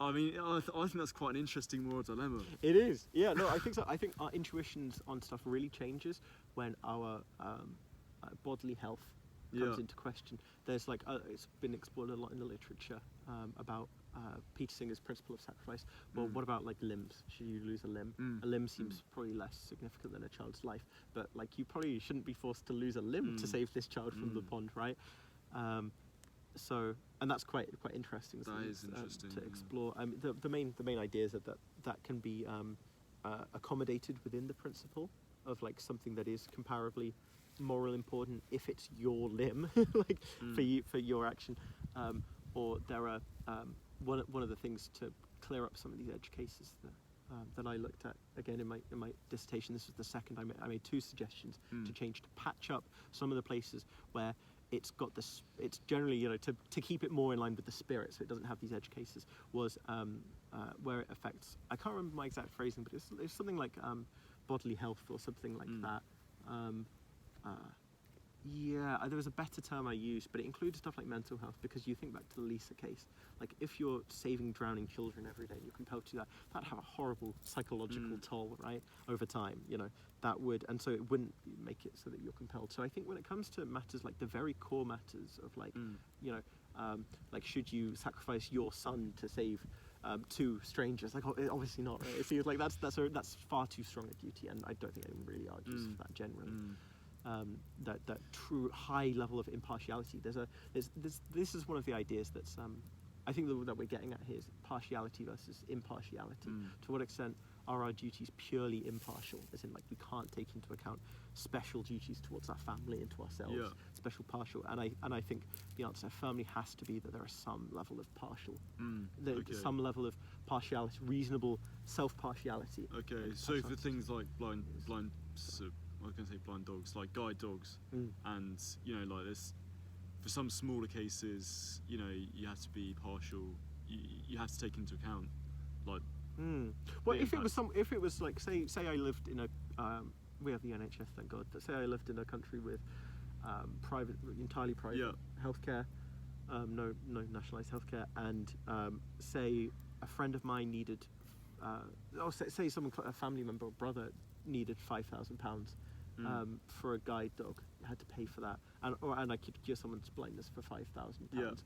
I mean, I think that's quite an interesting moral dilemma. It is, yeah. No, I think so. I think our intuitions on stuff really changes when our bodily health comes into question. There's like, it's been explored a lot in the literature about Peter Singer's principle of sacrifice. Well, what about like limbs? Should you lose a limb? A limb seems probably less significant than a child's life, but like you probably shouldn't be forced to lose a limb to save this child from the pond, right? So, and that's quite interesting. That is interesting to explore. The main ideas are that can be accommodated within the principle of like something that is comparably moral important if it's your limb, like for your action, or there are one of the things to clear up some of these edge cases that I looked at again in my dissertation. This was the second I made two suggestions to change, to patch up some of the places where it's got this. It's generally, you know, to keep it more in line with the spirit, so it doesn't have these edge cases. Was where it affects. I can't remember my exact phrasing, but it's something like bodily health or something like that. Yeah, there was a better term I used, but it included stuff like mental health, because you think back to the Lisa case. Like, if you're saving drowning children every day and you're compelled to do that, that'd have a horrible psychological toll, right, over time, you know, that would, and so it wouldn't make it so that you're compelled. So I think when it comes to matters like the very core matters of like, you know, like, should you sacrifice your son to save two strangers? Like, obviously not, right? It seems like that's far too strong a duty, and I don't think anyone really argues for that generally. That true high level of impartiality. This is one of the ideas that's I think that we're getting at here is partiality versus impartiality. To what extent are our duties purely impartial, as in like we can't take into account special duties towards our family and to ourselves, special partial? And I think the answer firmly has to be that there is some level of partial, some level of partiality, reasonable self-partiality. Okay, so for things like blind I was going to say blind dogs, like guide dogs, and, you know, like this, for some smaller cases, you know, you have to be partial, you have to take into account, like, well, if it was like, say I lived in a, we have the NHS, thank God, but say I lived in a country with entirely private healthcare, no nationalised healthcare, and say a friend of mine needed, say a family member or brother needed £5,000 for a guide dog, had to pay for that, and I could cure someone's blindness for £5,000.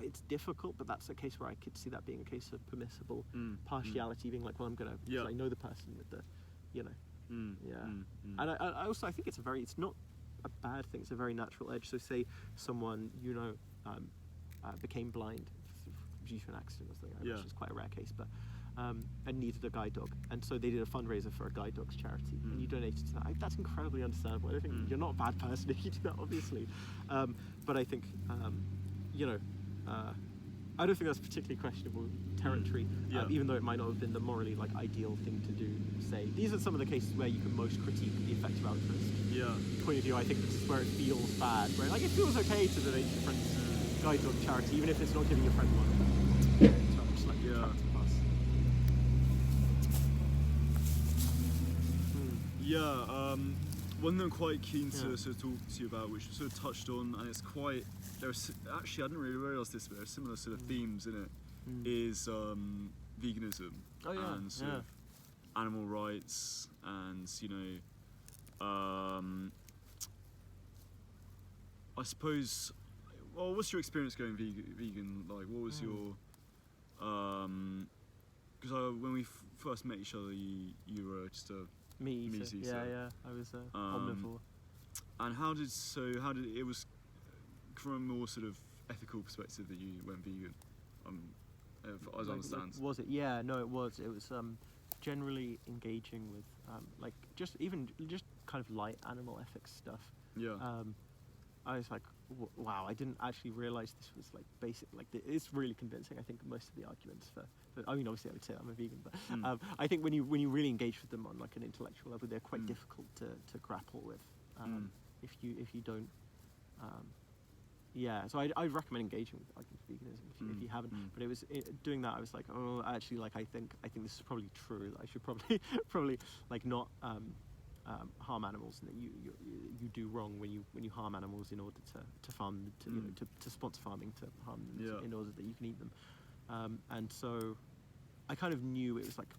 It's difficult, but that's a case where I could see that being a case of permissible partiality, being like, well, I'm gonna, because I know the person with the, you know, and I also, I think it's not a bad thing. It's a very natural edge. So say someone, you know, became blind due to an accident or something, which is quite a rare case, but and needed a guide dog, and so they did a fundraiser for a guide dogs charity, and you donated to that. That's incredibly understandable. I don't think you're not a bad person if you do that, obviously, but I think you know, I don't think that's particularly questionable territory, even though it might not have been the morally like ideal thing to do. Say these are some of the cases where you can most critique the effective altruist point of view. I think this is where it feels bad, right? Like, it feels okay to donate to your friend's guide dog charity, even if it's not giving your friend money. So I'm just like, one thing I'm quite keen to sort of talk to you about, which we sort of touched on, and it's quite, actually I didn't really realise this, but there are similar sort of themes in it, is veganism and sort of animal rights, and, you know, I suppose, well, what's your experience going vegan? Like, what was your, because when we first met each other, you were just a meat eater. Yeah, I was omnivore. And how did it was from a more sort of ethical perspective that you went vegan, as I understand? Was it? Yeah, no, it was. It was generally engaging with like just kind of light animal ethics stuff. I was like, wow, I didn't actually realise this was like basic. Like, it's really convincing. I think most of the arguments for I mean, obviously I would say I'm a vegan, but I think when you really engage with them on like an intellectual level, they're quite difficult to grapple with if you don't. So I'd recommend engaging with arguments for veganism if you haven't. But it was doing that. I was like, oh, actually, like I think this is probably true. I should probably like not harm animals, and that you do wrong when you harm animals in order to farm them, to sponsor farming, to harm them in order that you can eat them. And so I kind of knew it was like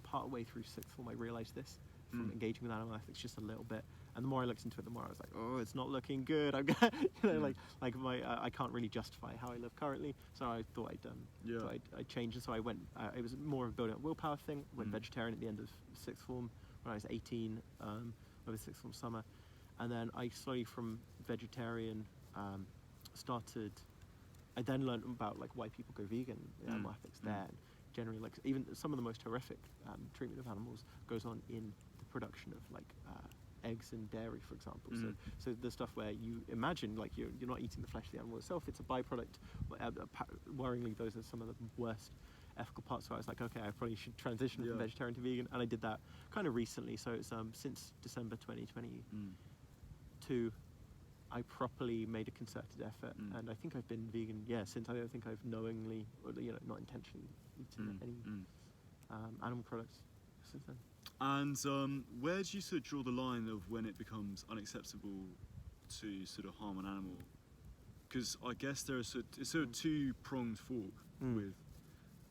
part way through sixth form I realised this from engaging with animal ethics just a little bit. And the more I looked into it, the more I was like, oh, it's not looking good. I'm gonna, like my I can't really justify how I live currently. So I thought I'd change. And so I went. It was more of a building up willpower thing. Went vegetarian at the end of sixth form when I was 18, over sixth form summer, and then I slowly from vegetarian started. I then learned about like why people go vegan, the animal ethics there. And generally, like even some of the most horrific treatment of animals goes on in the production of like eggs and dairy, for example. So the stuff where you imagine like you're not eating the flesh of the animal itself; it's a byproduct. Worryingly, those are some of the worst ethical parts. So I was like, okay, I probably should transition from vegetarian to vegan, and I did that kind of recently. So it's since December 2022. I properly made a concerted effort, and I think I've been vegan, since. I don't think I've knowingly, or not intentionally, eaten any animal products since then. And where do you sort of draw the line of when it becomes unacceptable to sort of harm an animal? Because I guess it's sort of two-pronged fork with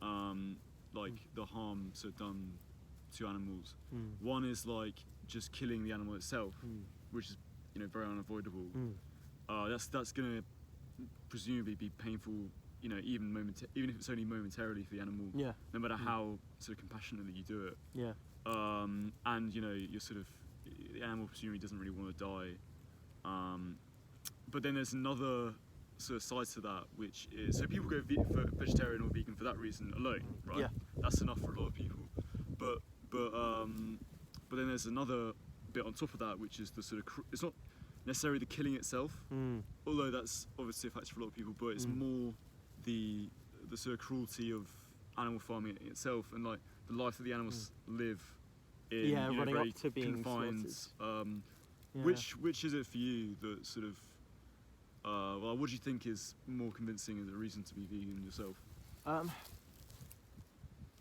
the harm sort of done to animals. One is like just killing the animal itself, which is very unavoidable. That's going to presumably be painful, even if it's only momentarily for the animal. No matter how sort of compassionately you do it. And you're sort of the animal presumably doesn't really want to die. But then there's another sort of side to that, which is so people go for vegetarian or vegan for that reason alone, right? That's enough for a lot of people. But then there's another bit on top of that, which is the sort of it's not necessarily the killing itself, although that's obviously a factor for a lot of people, but it's more the sort of cruelty of animal farming itself and like the life that the animals live in, running very up to being confined. slaughtered. Which is it for you that sort of what do you think is more convincing as a reason to be vegan yourself?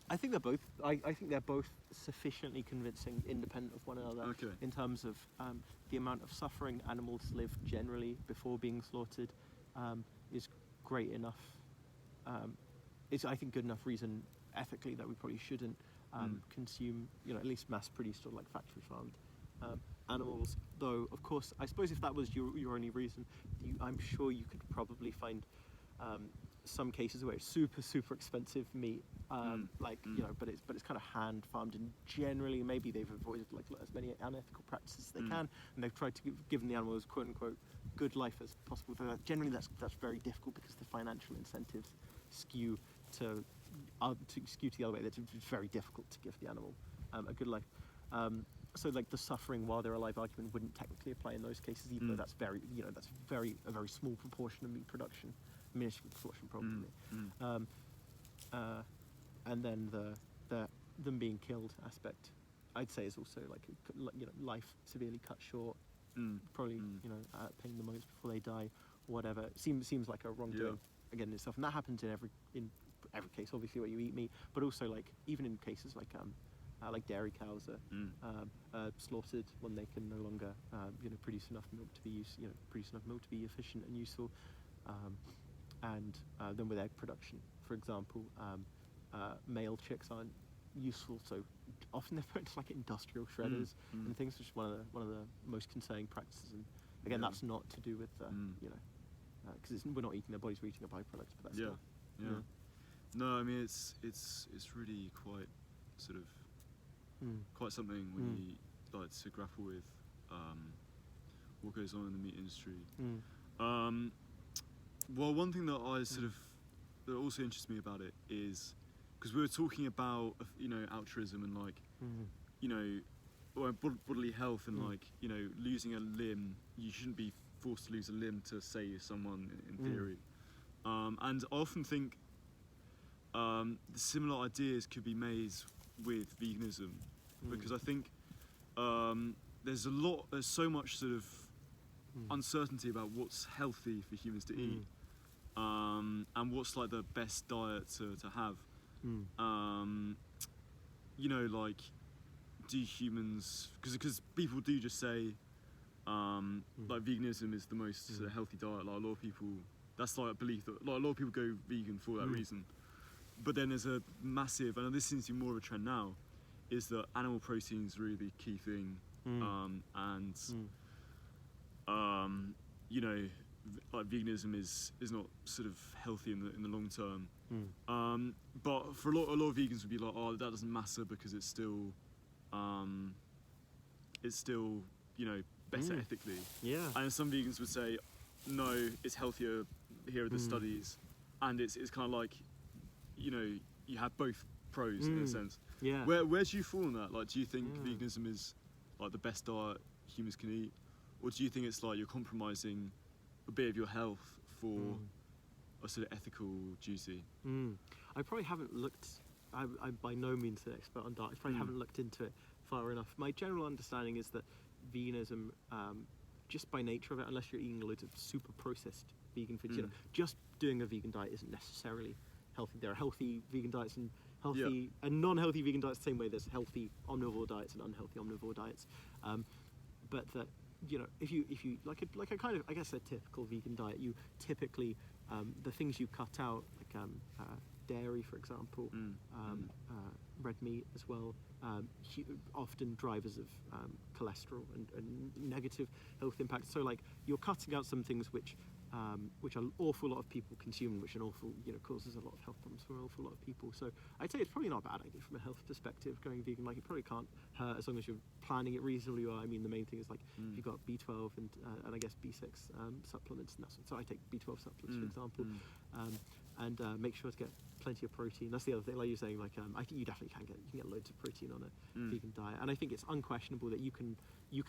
I think they're both. I think they're both sufficiently convincing, independent of one another. In terms of the amount of suffering animals live generally before being slaughtered, is great enough. It's, I think, good enough reason ethically that we probably shouldn't consume, at least mass-produced or like factory-farmed animals. Though, of course, I suppose if that was your only reason, I'm sure you could probably find some cases where it's super expensive meat, but it's kind of hand farmed, and generally maybe they've avoided like as many unethical practices as they can, and they've tried to give the animals quote unquote good life as possible. But generally that's very difficult because the financial incentives skew to the other way. It's very difficult to give the animal a good life. So like the suffering while they're alive argument wouldn't technically apply in those cases, even though that's a very small proportion of meat production, minuscule proportion probably. And then the them being killed aspect, I'd say is also like life severely cut short, probably paying the most before they die, whatever. Seems like a wrongdoing again in itself, and that happens in every case, obviously, where you eat meat, but also like even in cases like dairy cows are slaughtered when they can no longer produce enough milk to be efficient and useful, and then with egg production, for example, male chicks aren't useful, so often they're put into like industrial shredders and things, which is one of the most concerning practices. And again, that's not to do with because we're not eating their bodies, we're eating a byproduct, but that's No, I mean it's really quite sort of quite something when you like to grapple with what goes on in the meat industry. Well, one thing that I sort of that also interests me about it is because we were talking about altruism and like bodily health and like losing a limb. You shouldn't be forced to lose a limb to save someone in theory. And I often think the similar ideas could be made with veganism, because I think there's so much sort of uncertainty about what's healthy for humans to eat, and what's like the best diet to have. Like, do humans, because people do just say like veganism is the most sort of healthy diet. Like a lot of people, that's like a belief that like a lot of people go vegan for that reason. But then there's a massive, and this seems to be more of a trend now, is that animal protein is really the key thing, and you know, like veganism is not sort of healthy in the long term. But for a lot of vegans would be like, oh, that doesn't matter because it's still you know, better ethically. Yeah. And some vegans would say, no, it's healthier. Here are the studies, and it's kind of like, you know, you have both pros in a sense. Yeah. Where do you fall on that? Like, do you think veganism is like the best diet humans can eat, or do you think it's like you're compromising a bit of your health for a sort of ethical duty? I probably haven't looked. I'm by no means an expert on diet. I probably haven't looked into it far enough. My general understanding is that veganism, just by nature of it, unless you're eating loads of super processed vegan foods, you know, just doing a vegan diet isn't necessarily healthy. There are healthy vegan diets and healthy and non-healthy vegan diets, the same way there's healthy omnivore diets and unhealthy omnivore diets. But that, you know, if you like a kind of, I guess, a typical vegan diet, you typically the things you cut out, like dairy, for example, red meat as well, often drivers of cholesterol and negative health impacts. So like you're cutting out some things which an awful lot of people consume, which causes a lot of health problems for an awful lot of people. So I'd say it's probably not a bad idea from a health perspective going vegan. Like, it probably can't hurt as long as you're planning it reasonably well. I mean, the main thing is like if you've got B12 and I guess B6 supplements, and so I take B12 supplements for example, and make sure to get plenty of protein. That's the other thing, like you're saying, like I think you definitely can get loads of protein on a vegan diet, and I think it's unquestionable that you can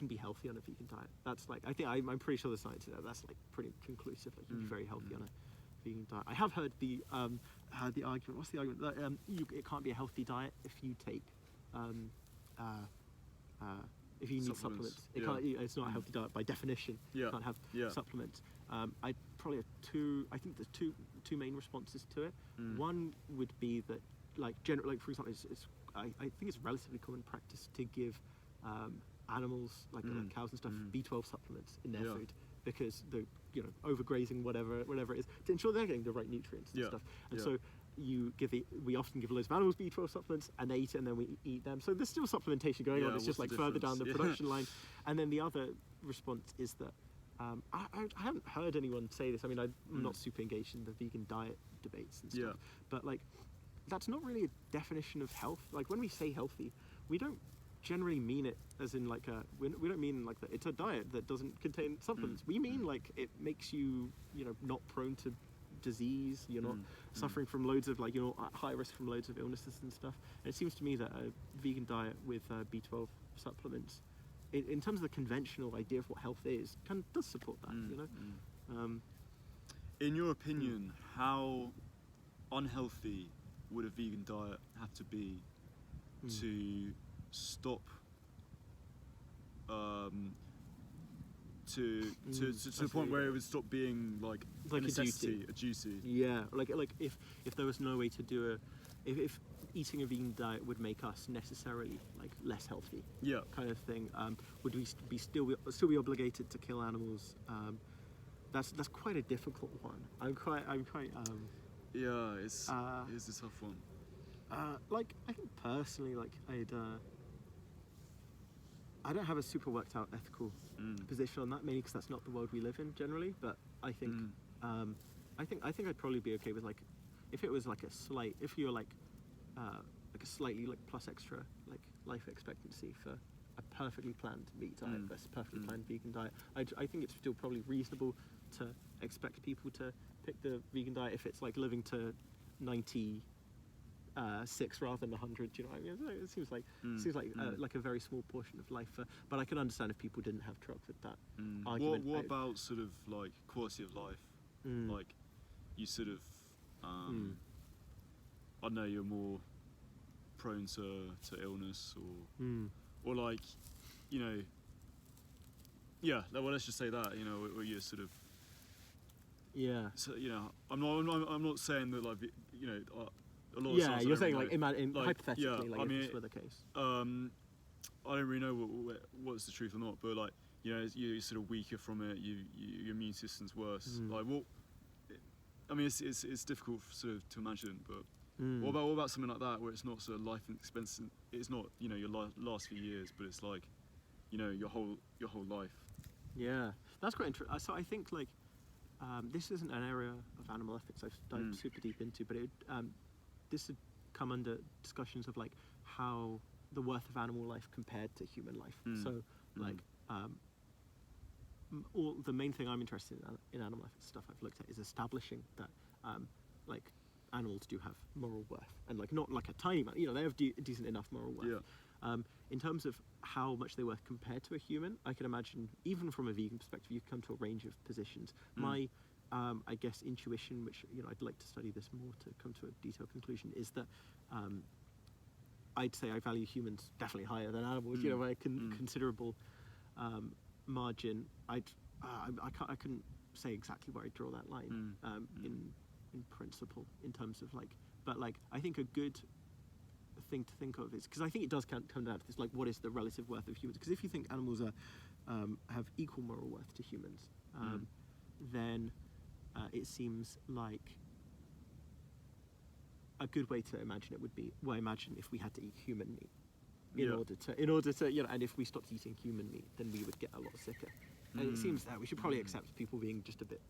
be healthy on a vegan diet. That's like, I'm pretty sure the science is that's like pretty conclusive. Like, you can be very healthy on a vegan diet. I have heard the argument. What's the argument? That it can't be a healthy diet if you take if you need supplements. It can't. It's not a healthy diet by definition. You can't have supplements. I probably have two. I think there's two main responses to it. One would be that, like, for example, I think it's relatively common practice to give animals like cows and stuff B12 supplements in their food, because the overgrazing, whatever it is, to ensure they're getting the right nutrients and stuff. And so we often give loads of animals B12 supplements, and they eat it, and then we eat them. So there's still supplementation going on. It's just like further down the production line. And then the other response is that I haven't heard anyone say this. I mean, I'm not super engaged in the vegan diet debates and stuff, but like, that's not really a definition of health. Like, when we say healthy, we don't generally mean it as in like we don't mean like that it's a diet that doesn't contain supplements. We mean like it makes you not prone to disease. You're not suffering from loads of, like, at high risk from loads of illnesses and stuff. And it seems to me that a vegan diet with B12 supplements, in terms of the conventional idea of what health is, does support that. In your opinion, how unhealthy would a vegan diet have to be to stop to the point where it would stop being like a necessity, a duty? Yeah, like if there was no way to do if eating a vegan diet would make us necessarily like less healthy, kind of thing, would we still be obligated to kill animals? That's quite a difficult one. I'm quite it's a tough one. Like, I think personally, like, I don't have a super worked out ethical position on that, mainly because that's not the world we live in generally. But I think I think I'd probably be okay with, like, if it was like if you're like a slightly like plus extra like life expectancy for a perfectly planned meat diet versus perfectly planned vegan diet. I think it's still probably reasonable to expect people to pick the vegan diet if it's like living to 96 rather than 100. You know what I mean? It seems like a very small portion of life. But I can understand if people didn't have trouble with that argument. What about sort of like quality of life? Like, you sort of I know you're more prone to illness or like, well, let's just say that, where you're sort of, so, I'm not saying that, like, a lot of times you're saying like, I hypothetically, like, mean, if this were the case. I don't really know what's the truth or not, but like, you're sort of weaker from it, your immune system's worse. Like, what, I mean, it's difficult sort of to imagine, but What about something like that where it's not sort of life expensive? It's not your last few years, but it's like your whole life. Yeah, that's quite interesting. So I think like this isn't an area of animal ethics I've dived super deep into, but this would come under discussions of like how the worth of animal life compared to human life. So like all the main thing I'm interested in animal ethics stuff I've looked at is establishing that like animals do have moral worth, and like not like a tiny amount, they have decent enough moral worth. In terms of how much they're worth compared to a human, I can imagine even from a vegan perspective you come to a range of positions. My I guess intuition, which I'd like to study this more to come to a detailed conclusion, is that I'd say I value humans definitely higher than animals, by a considerable margin. I couldn't say exactly where I draw that line in principle, in terms of like, but like I think a good thing to think of is, because I think it does come down to this, like what is the relative worth of humans? Because if you think animals are have equal moral worth to humans, then it seems like a good way to imagine it would be, well, imagine if we had to eat human meat in order to and if we stopped eating human meat, then we would get a lot sicker. And it seems that we should probably accept people being just a bit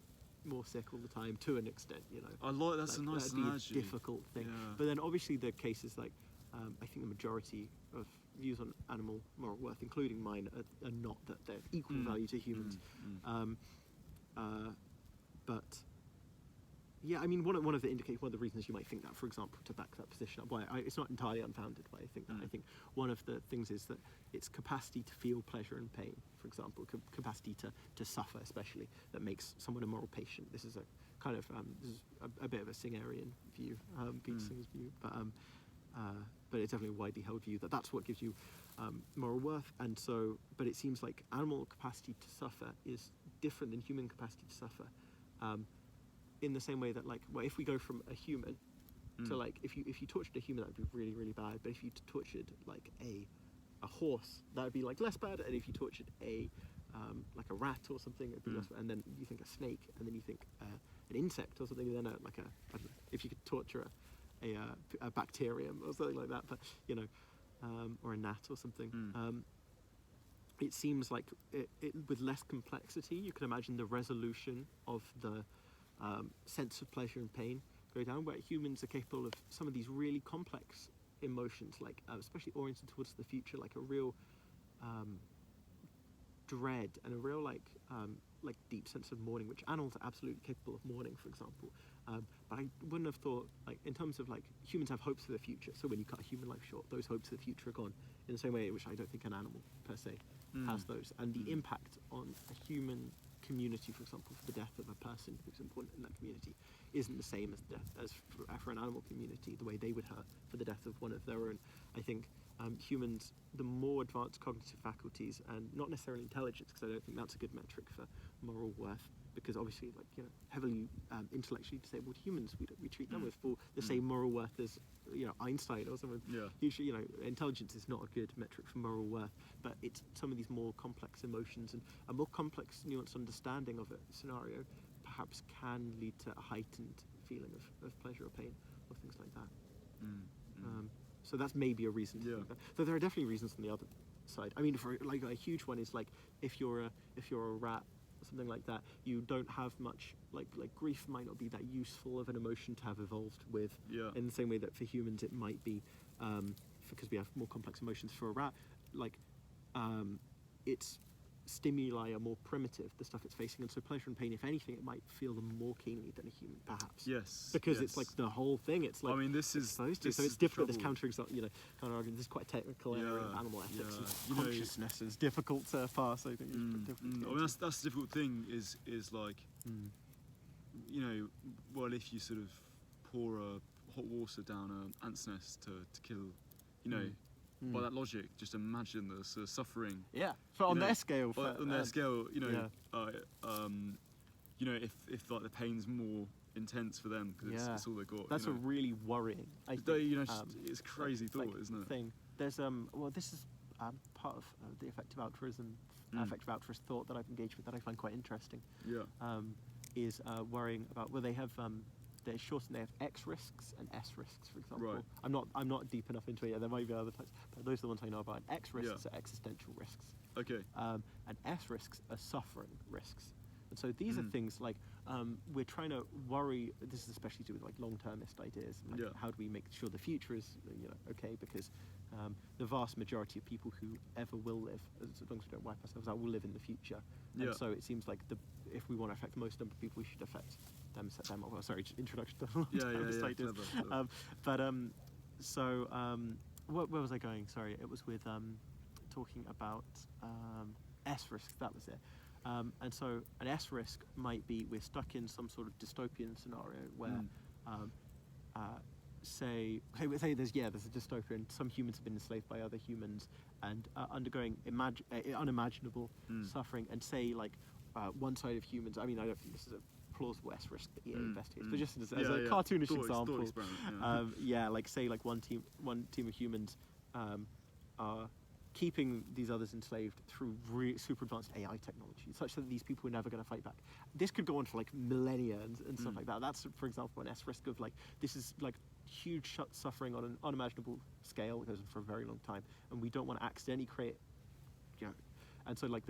more sick all the time to an extent, I like that's a nice that'd analogy. be a difficult thing. But then obviously the cases like I think the majority of views on animal moral worth, including mine, are not that they're equal value to humans. But yeah, I mean, one of the reasons you might think that, for example, to back that position up, why it's not entirely unfounded, but I think that. I think one of the things is that its capacity to feel pleasure and pain, for example, capacity to suffer, especially, that makes someone a moral patient. This is a kind of this is a bit of a Singerian view, Peter Singer's view, but it's definitely a widely held view that's what gives you moral worth. And so, but it seems like animal capacity to suffer is different than human capacity to suffer. In the same way that, like, well, if we go from a human to, like, if you tortured a human, that would be really, really bad. But if you tortured like a horse, that would be like less bad. And if you tortured like a rat or something, it'd be less bad. And then you think a snake, and then you think an insect or something. And then I don't know, if you could torture a bacterium or something like that, but or a gnat or something. It seems like with less complexity, you can imagine the resolution of the sense of pleasure and pain go down, where humans are capable of some of these really complex emotions, like especially oriented towards the future, like a real dread and a real like deep sense of mourning, which animals are absolutely capable of mourning, for example. But I wouldn't have thought, like, in terms of like humans have hopes for the future, so when you cut a human life short, those hopes for the future are gone, in the same way which I don't think an animal per se has those. And the impact on a human community, for example, for the death of a person who's important in that community, isn't the same as for an animal community, the way they would hurt for the death of one of their own. I think humans, the more advanced cognitive faculties, and not necessarily intelligence, because I don't think that's a good metric for moral worth, because obviously, like, heavily intellectually disabled humans, we treat them with for the same moral worth as Einstein or someone. Usually, intelligence is not a good metric for moral worth, but it's some of these more complex emotions and a more complex, nuanced understanding of a scenario perhaps can lead to a heightened feeling of pleasure or pain or things like that. So that's maybe a reason to think that. So there are definitely reasons on the other side. I mean, for like a huge one is like if you're a rat or something like that, you don't have much like grief might not be that useful of an emotion to have evolved with. In the same way that for humans it might be, because we have more complex emotions. For a rat, like its stimuli are more primitive, the stuff it's facing, and so pleasure and pain, if anything, it might feel them more keenly than a human, perhaps. Because it's like the whole thing. It's like, I mean, this is supposed to, so it's different. This counter argument. This is quite a technical area of animal ethics. And consciousness is difficult to parse. I think. I mean, that's the difficult thing. Is like, well, if you sort of pour a hot water down an ant's nest to kill, by that logic, just imagine the sort of suffering. But on their scale. On their scale, if like the pain's more intense for them because it's all they got. That's a really worrying. I think, it's a crazy thought, isn't it? Thing. There's well, this is part of the effective altruism, effective altruist thought that I've engaged with that I find quite interesting. Is worrying about. Well, they have they're short and they have X risks and S risks, for example. Right. I'm not deep enough into it yet. There might be other types, but those are the ones I know about. And X risks are existential risks. Okay. And S risks are suffering risks. And so these are things like we're trying to worry. This is especially to do with like long-termist ideas. Like how do we make sure the future is okay? Because the vast majority of people who ever will live, as long as we don't wipe ourselves out, will live in the future. And so it seems like if we want to affect the most number of people, we should affect them. Set them up. Well, sorry, just introduction to long-termist ideas. Where was I going? Sorry, it was with talking about S risks. That was it. And so an S risk might be we're stuck in some sort of dystopian scenario where, say there's a dystopia and some humans have been enslaved by other humans and undergoing unimaginable suffering, and say like one side of humans. I mean, I don't think this is a plausible S risk that EA investigates, but just as a cartoonish example, like say like one team of humans are keeping these others enslaved through super advanced AI technology, such that these people are never going to fight back. This could go on for like millennia and stuff like that. That's, for example, an S risk of like, this is like huge suffering on an unimaginable scale. It goes on for a very long time, and we don't want to accidentally create, and so like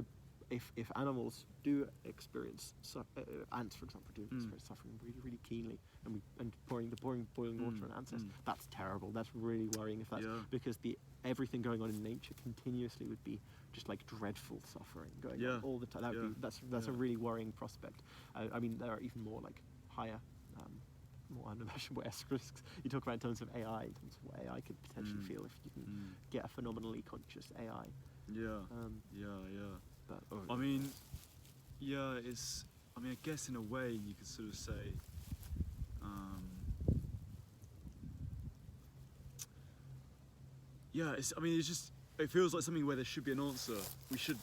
if animals do experience ants, for example, do experience suffering really, really keenly, and boiling water on ancestors, that's terrible. That's really worrying. If that's because everything going on in nature continuously would be just like dreadful suffering going on all the time. That's a really worrying prospect. I mean, there are even more like higher, more unimaginable risks you talk about in terms of AI, in terms of what AI could potentially feel if you can get a phenomenally conscious AI. But, I mean, I guess in a way you could sort of say, it feels like something where there should be an answer. We should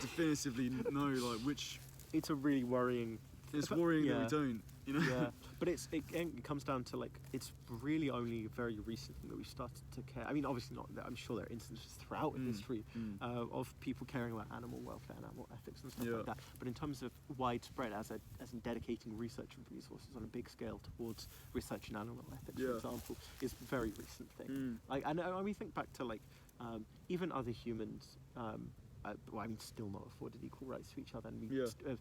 definitively know like which. It's a really worrying. It's worrying that we don't. Yeah, but it comes down to like, it's really only very recent that we started to care. I mean, obviously not. I'm sure there are instances throughout history of people caring about animal welfare and animal ethics and stuff like that. But in terms of widespread, as in dedicating research and resources on a big scale towards research in animal ethics, for example, is a very recent thing. Like, and we think back to like even other humans. Still not afforded equal rights to each other, and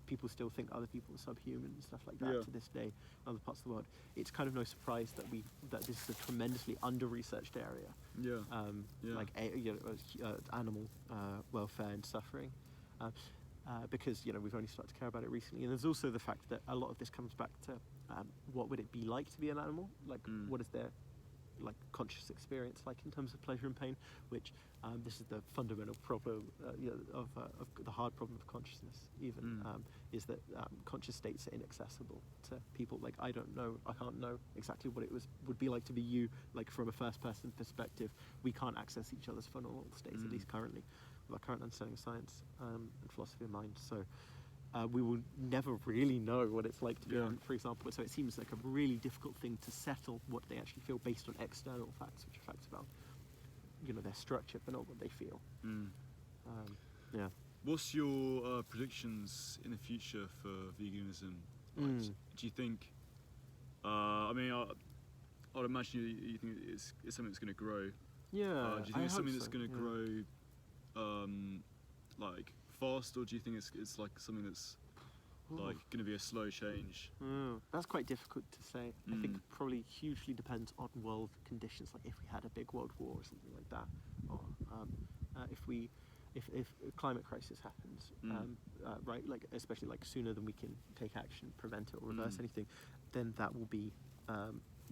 people still think other people are subhuman and stuff like that to this day in other parts of the world. It's kind of no surprise that this is a tremendously under-researched area. Animal welfare and suffering, because we've only started to care about it recently. And there's also the fact that a lot of this comes back to what would it be like to be an animal? Like, what is their like conscious experience like in terms of pleasure and pain, which this is the fundamental problem of the hard problem of consciousness even, is that conscious states are inaccessible to people. Like, I can't know exactly what it would be like to be you, like from a first person perspective. We can't access each other's phenomenal states, at least currently, with our current understanding of science and philosophy of mind. So we will never really know what it's like to be on, for example. So it seems like a really difficult thing to settle what they actually feel based on external facts, which are facts about, their structure, but not what they feel. What's your predictions in the future for veganism? Like, do you think? I'd imagine you think it's something that's going to grow. Yeah. Do you think it's something that's going to grow, like fast, or do you think it's like something that's like going to be a slow change? That's quite difficult to say. I think probably hugely depends on world conditions, like if we had a big world war or something like that, or if a climate crisis happens, right, like especially like sooner than we can take action, prevent it or reverse anything, then that will be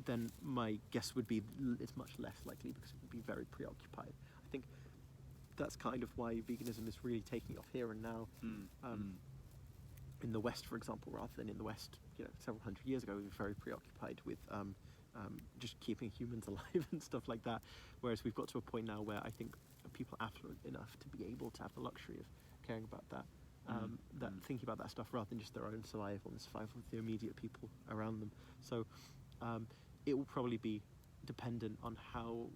then my guess would be it's much less likely, because it would be very preoccupied. I think that's kind of why veganism is really taking off here and now. In the West, for example, rather than in the West, several hundred years ago, we were very preoccupied with just keeping humans alive and stuff like that. Whereas we've got to a point now where I think people are affluent enough to be able to have the luxury of caring about that, thinking about that stuff rather than just their own survival and survival of the immediate people around them. So it will probably be dependent on how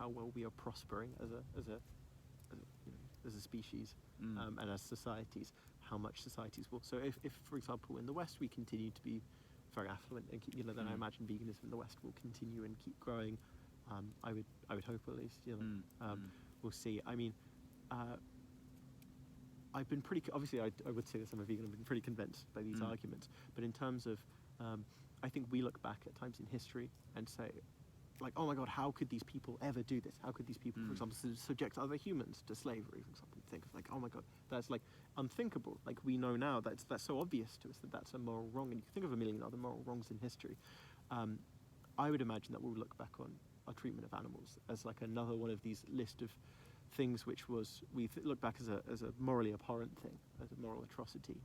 well we are prospering as a species, and as societies, how much societies will. So if, for example, in the West we continue to be very affluent, and then I imagine veganism in the West will continue and keep growing. I would hope, at least. We'll see. I mean, I've been pretty. Obviously, I would say this. I'm a vegan. I've been pretty convinced by these arguments. But in terms of, I think we look back at times in history and say, like, oh my God, how could these people ever do this? How could these people, for example, subject other humans to slavery, for example? Think of, like, oh my God, that's like unthinkable. Like, we know now that's so obvious to us that that's a moral wrong, and you can think of a million other moral wrongs in history. I would imagine that we'll look back on our treatment of animals as like another one of these list of things which was look back as a morally abhorrent thing, as a moral atrocity.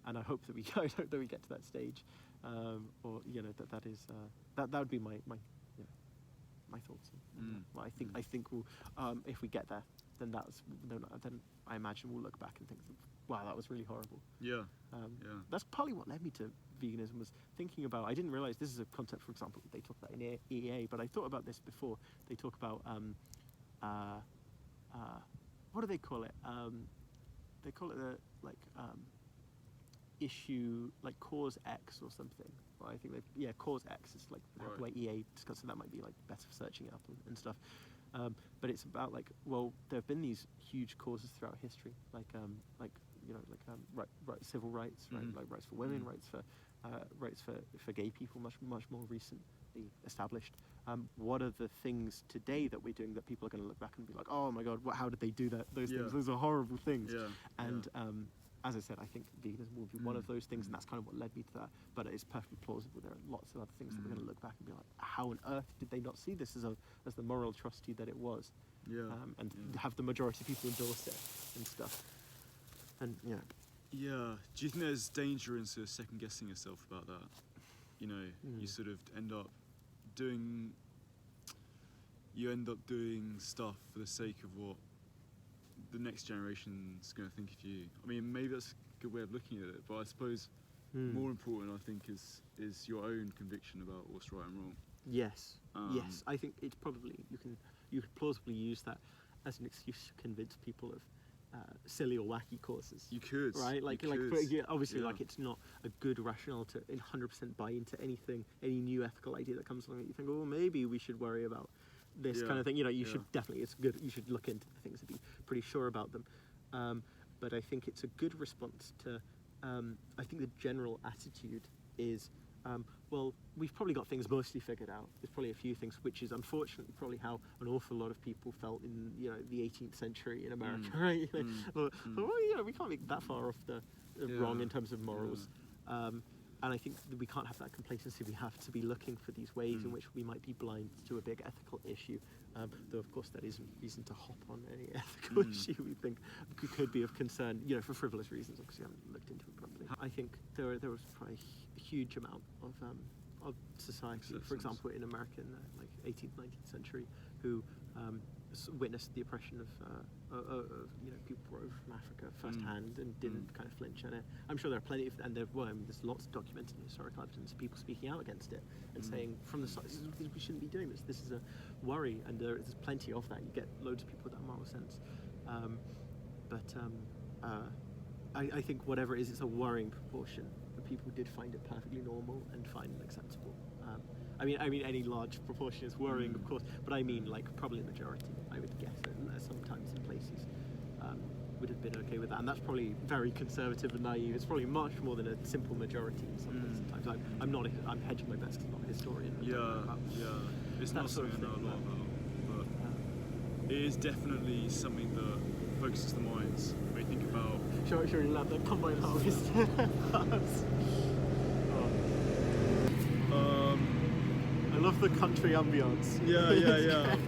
And I hope that we get to that stage, or that would be my thoughts. Well, I think we'll, if we get there, then I imagine we'll look back and think, wow, that was really horrible. Yeah. That's partly what led me to veganism, was thinking about. I didn't realize this is a concept, for example, they talk about in EA, but I thought about this before. They talk about what do they call it? They call it issue, like cause X or something. Well, I think cause X is like the way EA discussed it. That might be like better for searching it up and stuff. But it's about like, well, there have been these huge causes throughout history, like civil rights, right, like rights for women, rights for gay people, much more recently established. What are the things today that we're doing that people are going to look back and be like, oh my God, how did they do that? Those things, those are horrible things. And as I said, I think veganism will be one of those things, and that's kind of what led me to that. But it's perfectly plausible. There are lots of other things that we're going to look back and be like, how on earth did they not see this as the moral atrocity that it was? And have the majority of people endorse it and stuff. And do you think there's danger in sort of second guessing yourself about that? You sort of end up doing stuff for the sake of what the next generation's going to think of you. I mean, maybe that's a good way of looking at it, but I suppose more important, I think, is your own conviction about what's right and wrong. Yes. I think it's probably you could plausibly use that as an excuse to convince people of silly or wacky causes. You could, right? Obviously, like, it's not a good rationale to 100% buy into any new ethical idea that comes along that you think, oh, maybe we should worry about this kind of thing. You should definitely, it's good. You should look into the things and be pretty sure about them. But I think it's a good response to. I think the general attitude is, well, we've probably got things mostly figured out. There's probably a few things, which is unfortunately probably how an awful lot of people felt in the 18th century in America, right? We can't be that far off the wrong in terms of morals. And I think that we can't have that complacency. We have to be looking for these ways in which we might be blind to a big ethical issue. Though, of course, that isn't reason to hop on any ethical issue we think could be of concern, for frivolous reasons, because we haven't looked into it properly. I think there was probably a huge amount of society, for example, in America in the 18th, 19th century, who witnessed the oppression of people brought over from Africa firsthand and didn't kind of flinch at it. there's lots of documented historical evidence of people speaking out against it and saying from the start, we shouldn't be doing this. This is a worry, and there's plenty of that. You get loads of people with that moral sense. I think whatever it is, it's a worrying proportion. But people did find it perfectly normal and fine and acceptable. I mean, any large proportion is worrying, of course, but I mean, like, probably a majority, I would guess, sometimes in places, would have been okay with that. And that's probably very conservative and naive. It's probably much more than a simple majority in some places. Sometimes I'm hedging my bets because I'm not a historian. It's not something I know a lot about, but it is definitely something that focuses the minds. When you think about... Sure you love the combine harvest. I love the country ambience.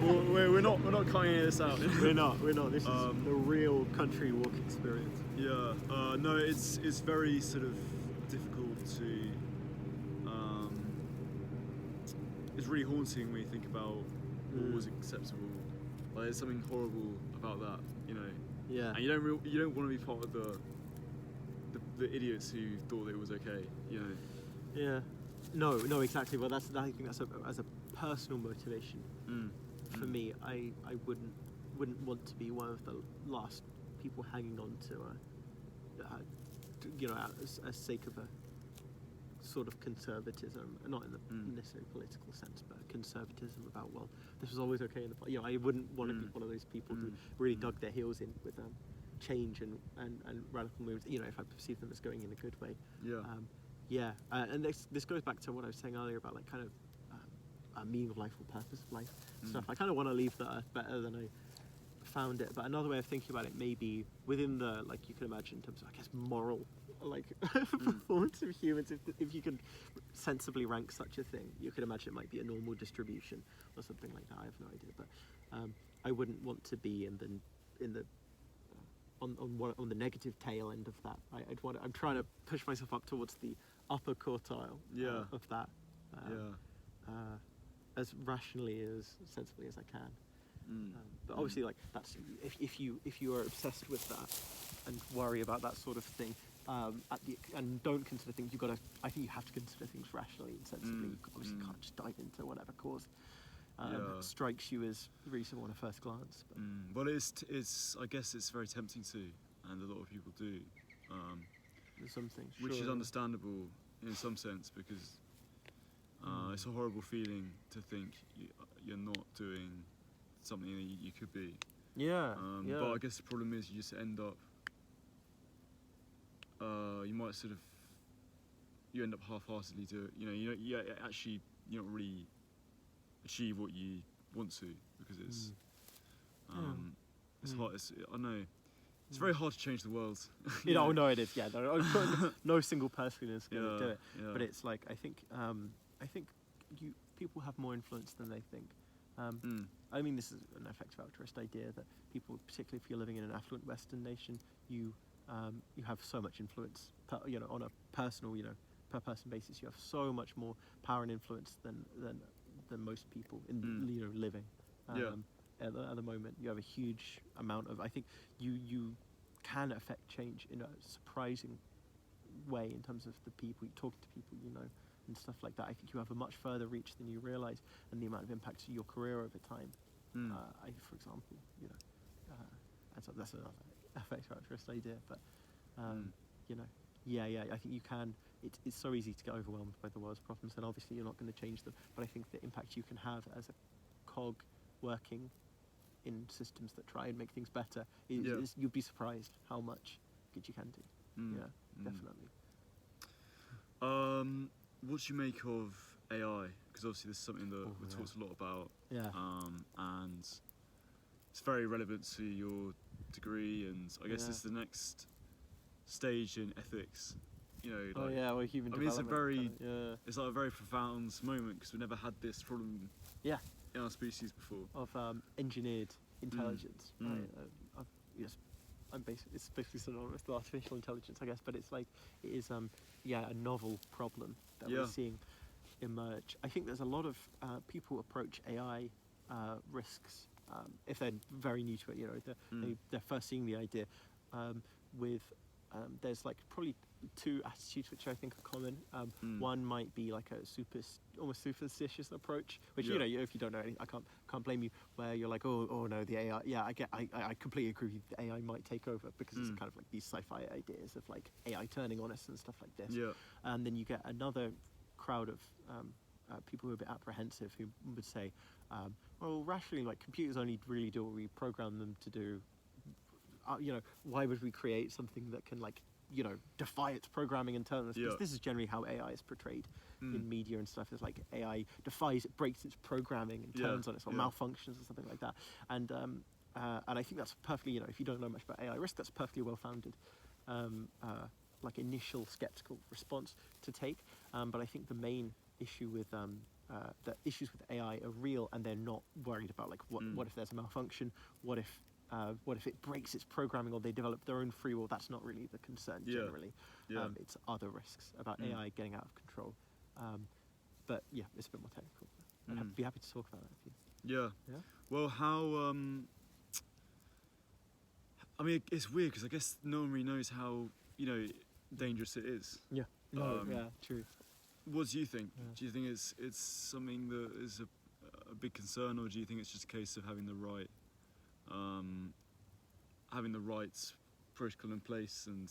We're not cutting any of this out. We're not. This is the real country walk experience. No, it's very sort of difficult to. It's really haunting when you think about what was acceptable. Like, there's something horrible about that, And you don't want to be part of the idiots who thought it was okay, Yeah. No, exactly. Well, I think that's as a personal motivation. For me, I wouldn't want to be one of the last people hanging on to, as sake of sort of conservatism, not in the necessarily political sense, but conservatism about, well, this was always okay in the past. You know, I wouldn't want to be one of those people who really dug their heels in with change and radical moves. You know, if I perceive them as going in a good way. And this goes back to what I was saying earlier about like kind of meaning of life or purpose of life stuff. I kind of want to leave the earth better than I found it, but another way of thinking about it may be within the, like, you can imagine in terms of, I guess, moral like performance of humans. If you could sensibly rank such a thing, you could imagine it might be a normal distribution or something like that. I have no idea, but I wouldn't want to be on the negative tail end of that. I'm trying to push myself up towards the upper quartile of that, as rationally, as sensibly as I can. But obviously, like, that's if you are obsessed with that and worry about that sort of thing, and don't consider things, I think you have to consider things rationally and sensibly. You obviously can't just dive into whatever cause strikes you as reasonable on a first glance. Well, it's I guess it's very tempting to, and a lot of people do. Some things, which is understandable in some sense, because it's a horrible feeling to think you're not doing something that you could be. But I guess the problem is you just end up, you end up half-heartedly do it. You don't really achieve what you want to, because it's hard. I know. It's very hard to change the world. No, it is. Yeah, no single person is going to do it. But it's like, I think people have more influence than they think. I mean, this is an effective altruist idea that people, particularly if you're living in an affluent Western nation, you have so much influence. On a personal, per person basis, you have so much more power and influence than most people in living. At the moment, you have a huge amount of. I think you can affect change in a surprising way in terms of the people you talk to, people and stuff like that. I think you have a much further reach than you realise, and the amount of impact to your career over time. For example, and so that's another effective altruist idea. But I think you can. It's so easy to get overwhelmed by the world's problems, and obviously you're not going to change them. But I think the impact you can have as a cog working in systems that try and make things better is you'd be surprised how much good you can do. Definitely. What do you make of AI? Because obviously this is something that we talked a lot about. And it's very relevant to your degree, and I guess it's the next stage in ethics. Human development. It's like a very profound moment, because we never had this problem in our species before. Of engineered intelligence. Right? It's basically synonymous with artificial intelligence, I guess, but it's like, it is a novel problem that we're seeing emerge. I think there's a lot of people approach AI risks if they're very new to it. They're first seeing the idea with there's like probably two attitudes which I think are common. One might be like a almost superstitious approach, which if you don't know anything, I can't blame you. Where you're like, oh no, the AI. Yeah, I completely agree with you. The AI might take over, because it's kind of like these sci-fi ideas of like AI turning on us and stuff like this. And then you get another crowd of people who are a bit apprehensive, who would say, well, rationally, like, computers only really do what we program them to do. Why would we create something that can, like, defy its programming and turn us? Because this is generally how AI is portrayed in media and stuff. It's like AI defies it, breaks its programming and turns on us, or malfunctions or something like that. And I think that's perfectly, if you don't know much about AI risk, that's perfectly well-founded, like, initial skeptical response to take. But I think the main issue with the issues with AI are real, and they're not worried about, like, what if there's a malfunction, what if it breaks its programming, or they develop their own free will. That's not really the concern generally. It's other risks about AI getting out of control. But it's a bit more technical. I'd be happy to talk about that with you. Yeah. Well, how? I mean, it's weird, because I guess no one really knows how dangerous it is. True. What do you think? Do you think it's something that is a big concern, or do you think it's just a case of having the right protocol in place, and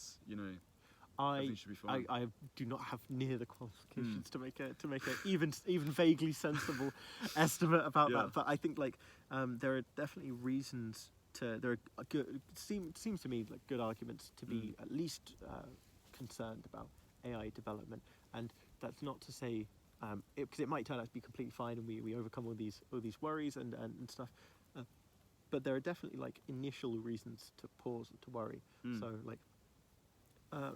I think it should be fine. I do not have near the qualifications to make a even vaguely sensible estimate about that. But I think like there are definitely reasons there are seems to me like good arguments to be at least concerned about AI development, and that's not to say because it might turn out to be completely fine and we overcome all these worries and stuff. But there are definitely like initial reasons to pause and to worry. So like.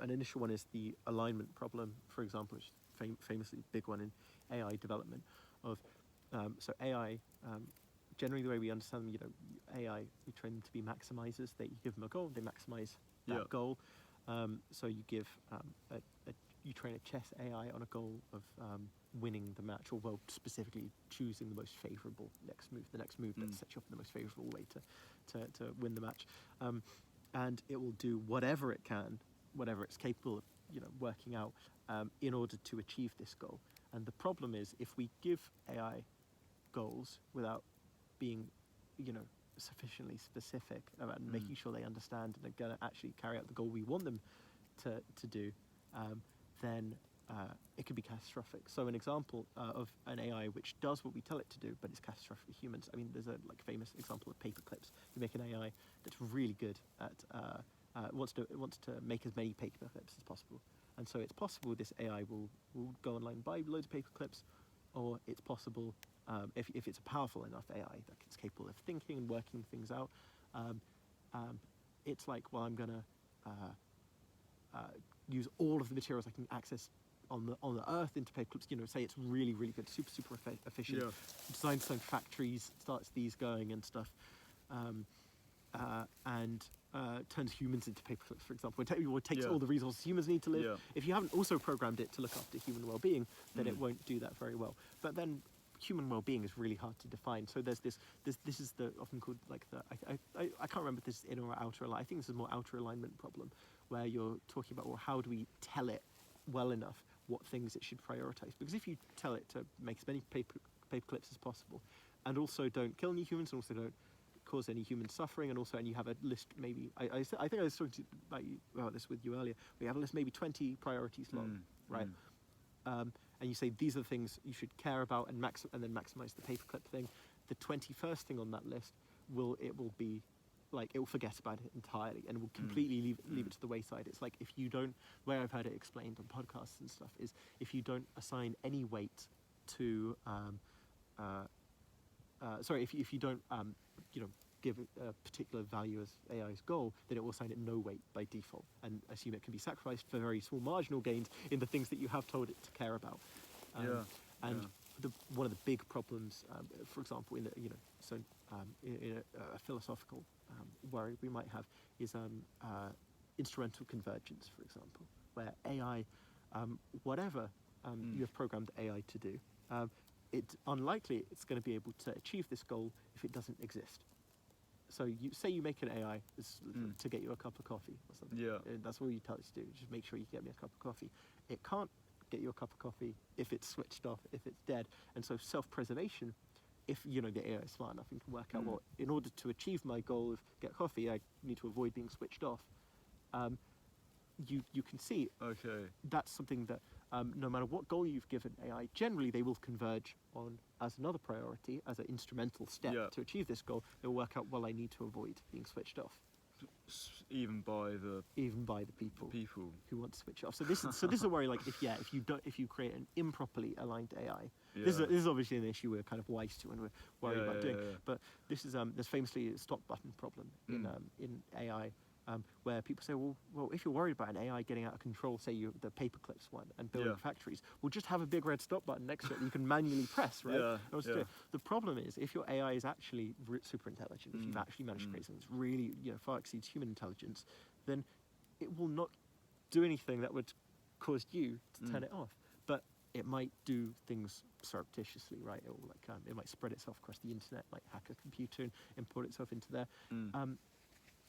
An initial one is the alignment problem, for example, which is famously big one in AI development. So AI, generally the way we understand them, AI, we train them to be maximizers. You give them a goal, they maximize that goal. So you give you train a chess AI on a goal of winning the match, or specifically choosing the most favorable next move, the next move that sets you up in the most favorable way to win the match, and it will do whatever it can. Whatever it's capable of, working out in order to achieve this goal. And the problem is, if we give AI goals without being, sufficiently specific about making sure they understand and are going to actually carry out the goal we want them to do, then it could be catastrophic. So an example of an AI which does what we tell it to do, but it's catastrophic for humans. I mean, there's a famous example of paper clips. You make an AI that's really good at wants to make as many paper clips as possible, and so it's possible this AI will go online and buy loads of paper clips, or it's possible if it's a powerful enough AI that it's capable of thinking and working things out. It's like, well, I'm gonna use all of the materials I can access on the Earth into paper clips. Say it's really good, super efficient. Designs its own factories, starts these going and stuff. And turns humans into paper clips, for example. It takes all the resources humans need to live. Yeah. If you haven't also programmed it to look after human well-being, then it won't do that very well. But then human well-being is really hard to define. So there's this is the often called like I can't remember if this is inner or outer alignment. I think this is more outer alignment problem, where you're talking about, well, how do we tell it well enough what things it should prioritize? Because if you tell it to make as many paper clips as possible, and also don't kill any humans, and also don't cause any human suffering, and you have a list, maybe I think I was talking about this with you earlier. We have a list maybe 20 priorities long, right? And you say these are the things you should care about, and then maximize the paperclip thing. The 21st thing on that list will be like, it will forget about it entirely and will completely leave it to the wayside. It's like, if you don't, where I've heard it explained on podcasts and stuff, is if you don't assign any weight to if you don't give a particular value as AI's goal, then it will assign it no weight by default and assume it can be sacrificed for very small marginal gains in the things that you have told it to care about. One of the big problems, for example, in a philosophical worry we might have is instrumental convergence, for example, where AI, whatever you have programmed AI to do, it's unlikely it's going to be able to achieve this goal if it doesn't exist. So you make an AI to get you a cup of coffee or something. Yeah. And that's all you tell it to do. Just make sure you get me a cup of coffee. It can't get you a cup of coffee if it's switched off, if it's dead. And so self-preservation, if the AI is smart enough and can work out, well, in order to achieve my goal of get coffee, I need to avoid being switched off. You can see that's something that no matter what goal you've given AI, generally they will converge on as another priority, as an instrumental step to achieve this goal. They'll work out, well, I need to avoid being switched off. Even by the people who want to switch off. So this is a worry. Like if you create an improperly aligned AI, this is obviously an issue we're kind of wise to and we're worried about doing. But this is there's famously a stop button problem in AI. Where people say, well, if you're worried about an AI getting out of control, say the paperclips one, and building factories, we'll just have a big red stop button next to it that you can manually press, right? The problem is, if your AI is actually super intelligent, if you've actually managed to create something that's really far exceeds human intelligence, then it will not do anything that would cause you to turn it off. But it might do things surreptitiously, right? It will it might spread itself across the internet, like hack a computer and import itself into there.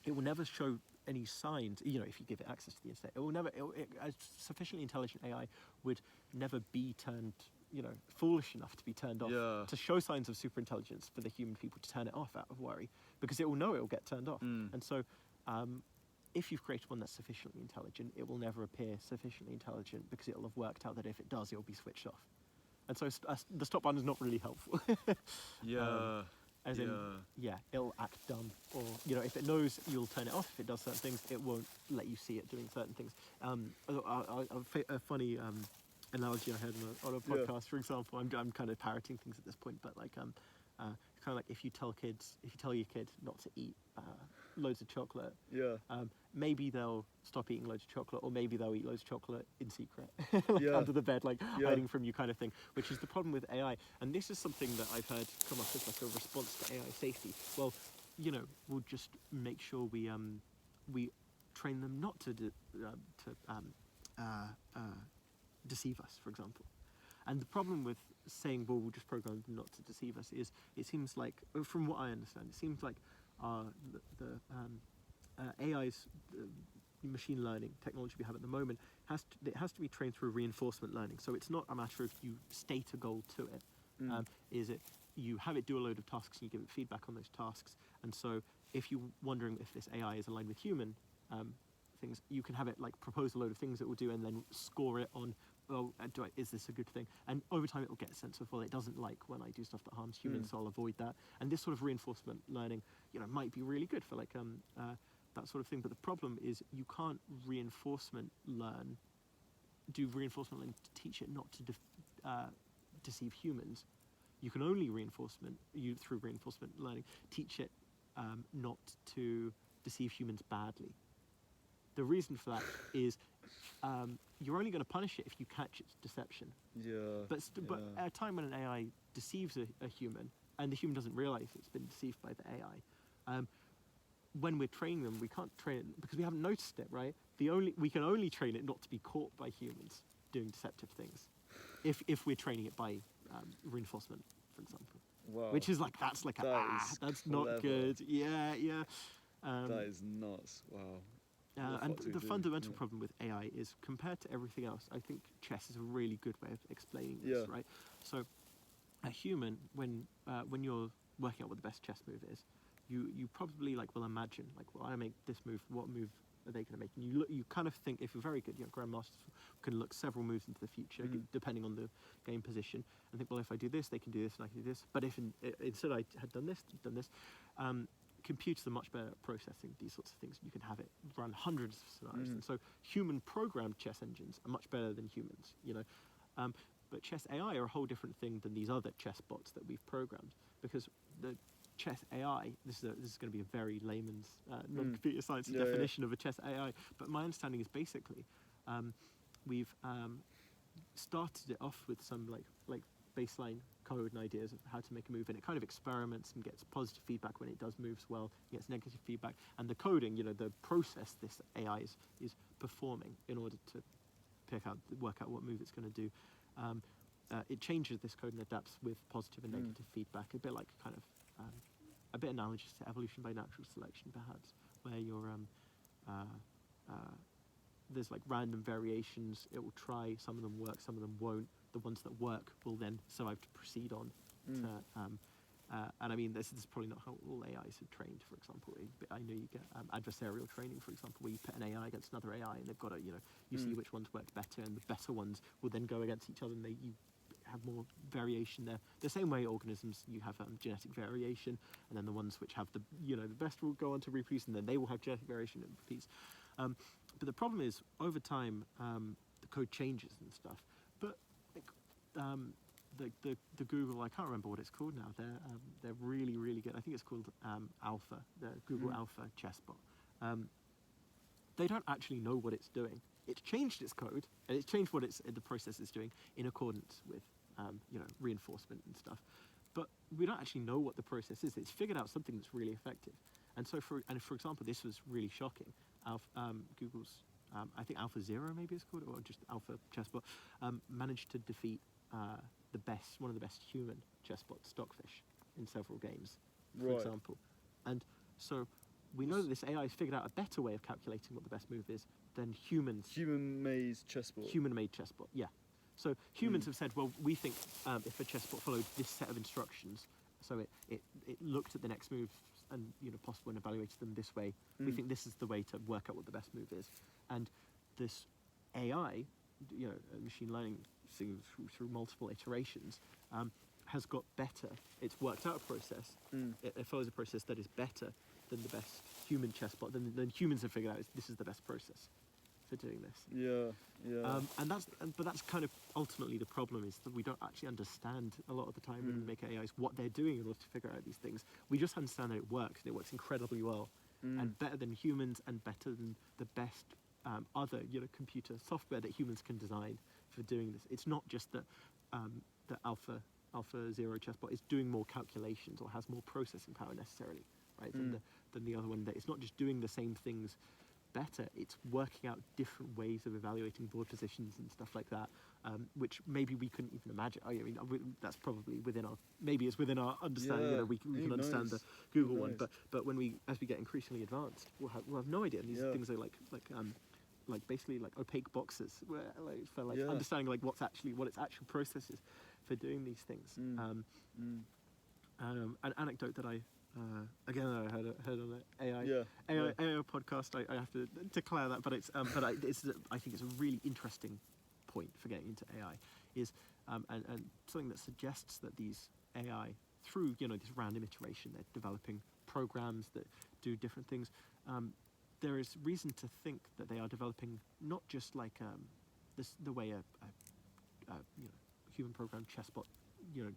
It will never show any signs, if you give it access to the internet. It will never, a sufficiently intelligent AI would never be turned, foolish enough to be turned off, to show signs of superintelligence for the human people to turn it off out of worry, because it will know it will get turned off. And so if you've created one that's sufficiently intelligent, it will never appear sufficiently intelligent because it'll have worked out that if it does, it'll be switched off. And so the stop button is not really helpful. Yeah. As in, it'll act dumb, or if it knows you'll turn it off if it does certain things, it won't let you see it doing certain things. A funny analogy I heard on a podcast, for example. I'm kind of parroting things at this point, but like kind of like if you tell your kid not to eat loads of chocolate, maybe they'll stop eating loads of chocolate, or maybe they'll eat loads of chocolate in secret, under the bed, hiding from you, kind of thing. Which is the problem with AI, and this is something that I've heard come up as like a response to AI safety. Well, we'll just make sure we train them not to deceive us, for example. And the problem with saying, well, we'll just program them not to deceive us, is it seems like, from what I understand, it seems like AI's machine learning technology we have at the moment it has to be trained through reinforcement learning. So it's not a matter of you state a goal to it. Is it you have it do a load of tasks and you give it feedback on those tasks. And so if you're wondering if this AI is aligned with human things, you can have it like propose a load of things it will do and then score it on, is this a good thing? And over time it will get a sense of, well, it doesn't like when I do stuff that harms humans, so I'll avoid that. And this sort of reinforcement learning, might be really good for like that sort of thing. But the problem is you can't do reinforcement learning to teach it not to deceive humans. You can only through reinforcement learning teach it not to deceive humans badly. The reason for that is you're only going to punish it if you catch its deception. But at a time when an AI deceives a human, and the human doesn't realize it's been deceived by the AI, when we're training them, we can't train it because we haven't noticed it, right? We can only train it not to be caught by humans doing deceptive things, if we're training it by reinforcement, for example. Wow. Which is like that's not good. Yeah. That is nuts. Wow. And the fundamental problem with AI is, compared to everything else, I think chess is a really good way of explaining this, right? So a human, when you're working out what the best chess move is, you probably will imagine, well, I make this move, what move are they going to make? And you kind of think, if you're very good, grandmasters can look several moves into the future, depending on the game position, and think, well, if I do this, they can do this, and I can do this. But if instead I had done this, computers are much better at processing these sorts of things. You can have it run hundreds of scenarios. And so human-programmed chess engines are much better than humans, But chess AI are a whole different thing than these other chess bots that we've programmed, because the chess AI, this is going to be a very layman's, non-computer science definition of a chess AI, but my understanding is basically we've started it off with some like baseline code and ideas of how to make a move, and it kind of experiments and gets positive feedback when it does moves well, it gets negative feedback, and the coding, the process this AI is performing in order to work out what move it's going to do. It changes this code and adapts with positive and negative feedback, a bit like kind of a bit analogous to evolution by natural selection, perhaps, where you're there's like random variations. It will try, some of them work, some of them won't. The ones that work will then survive to proceed on. And I mean, this is probably not how all AIs are trained, for example. I know you get adversarial training, for example, where you put an AI against another AI, and they've got to, you see which ones work better, and the better ones will then go against each other, and you have more variation there. The same way organisms, you have genetic variation, and then the ones which have the best will go on to reproduce, and then they will have genetic variation and repeats. But the problem is, over time, the code changes and stuff. But the Google, I can't remember what it's called now. They're really, really good. I think it's called Alpha, the Google Alpha chessbot. They don't actually know what it's doing. It's changed its code, and it's changed what the process is doing in accordance with reinforcement and stuff. But we don't actually know what the process is. It's figured out something that's really effective. And so, for example, this was really shocking. Google's, I think Alpha Zero maybe it's called, or just Alpha chessbot, managed to defeat one of the best human chessbots, Stockfish, in several games, for example. And so we know that this AI has figured out a better way of calculating what the best move is than humans. Human-made chessbot. Human-made chessbot, yeah. So humans have said, well, we think if a chessbot followed this set of instructions, so it looked at the next move and possible and evaluated them this way. We think this is the way to work out what the best move is. And this AI, machine learning through multiple iterations, has got better. It's worked out a process. It follows a process that is better than the best human chessbot. Than humans have figured out this is the best process for doing this. Yeah. But that's kind of ultimately the problem, is that we don't actually understand a lot of the time when we make AIs what they're doing in order to figure out these things. We just understand that it works, and it works incredibly well, and better than humans, and better than the best other computer software that humans can design for doing this. It's not just that the Alpha Zero chessbot is doing more calculations or has more processing power necessarily, right, than the other one. That it's not just doing the same things better, it's working out different ways of evaluating board positions and stuff like that, which maybe we couldn't even imagine. I mean, that's probably within our understanding. Yeah. We can understand the Google one, but as we get increasingly advanced, we'll have no idea. And these things are like basically like opaque boxes, where for understanding what its actual process is for doing these things. An anecdote that I heard on an AI podcast. I have to declare that, but I think it's a really interesting point for getting into AI, is and something that suggests that these AI, through this random iteration, they're developing programs that do different things. There is reason to think that they are developing not just like the way a human programmed chessbot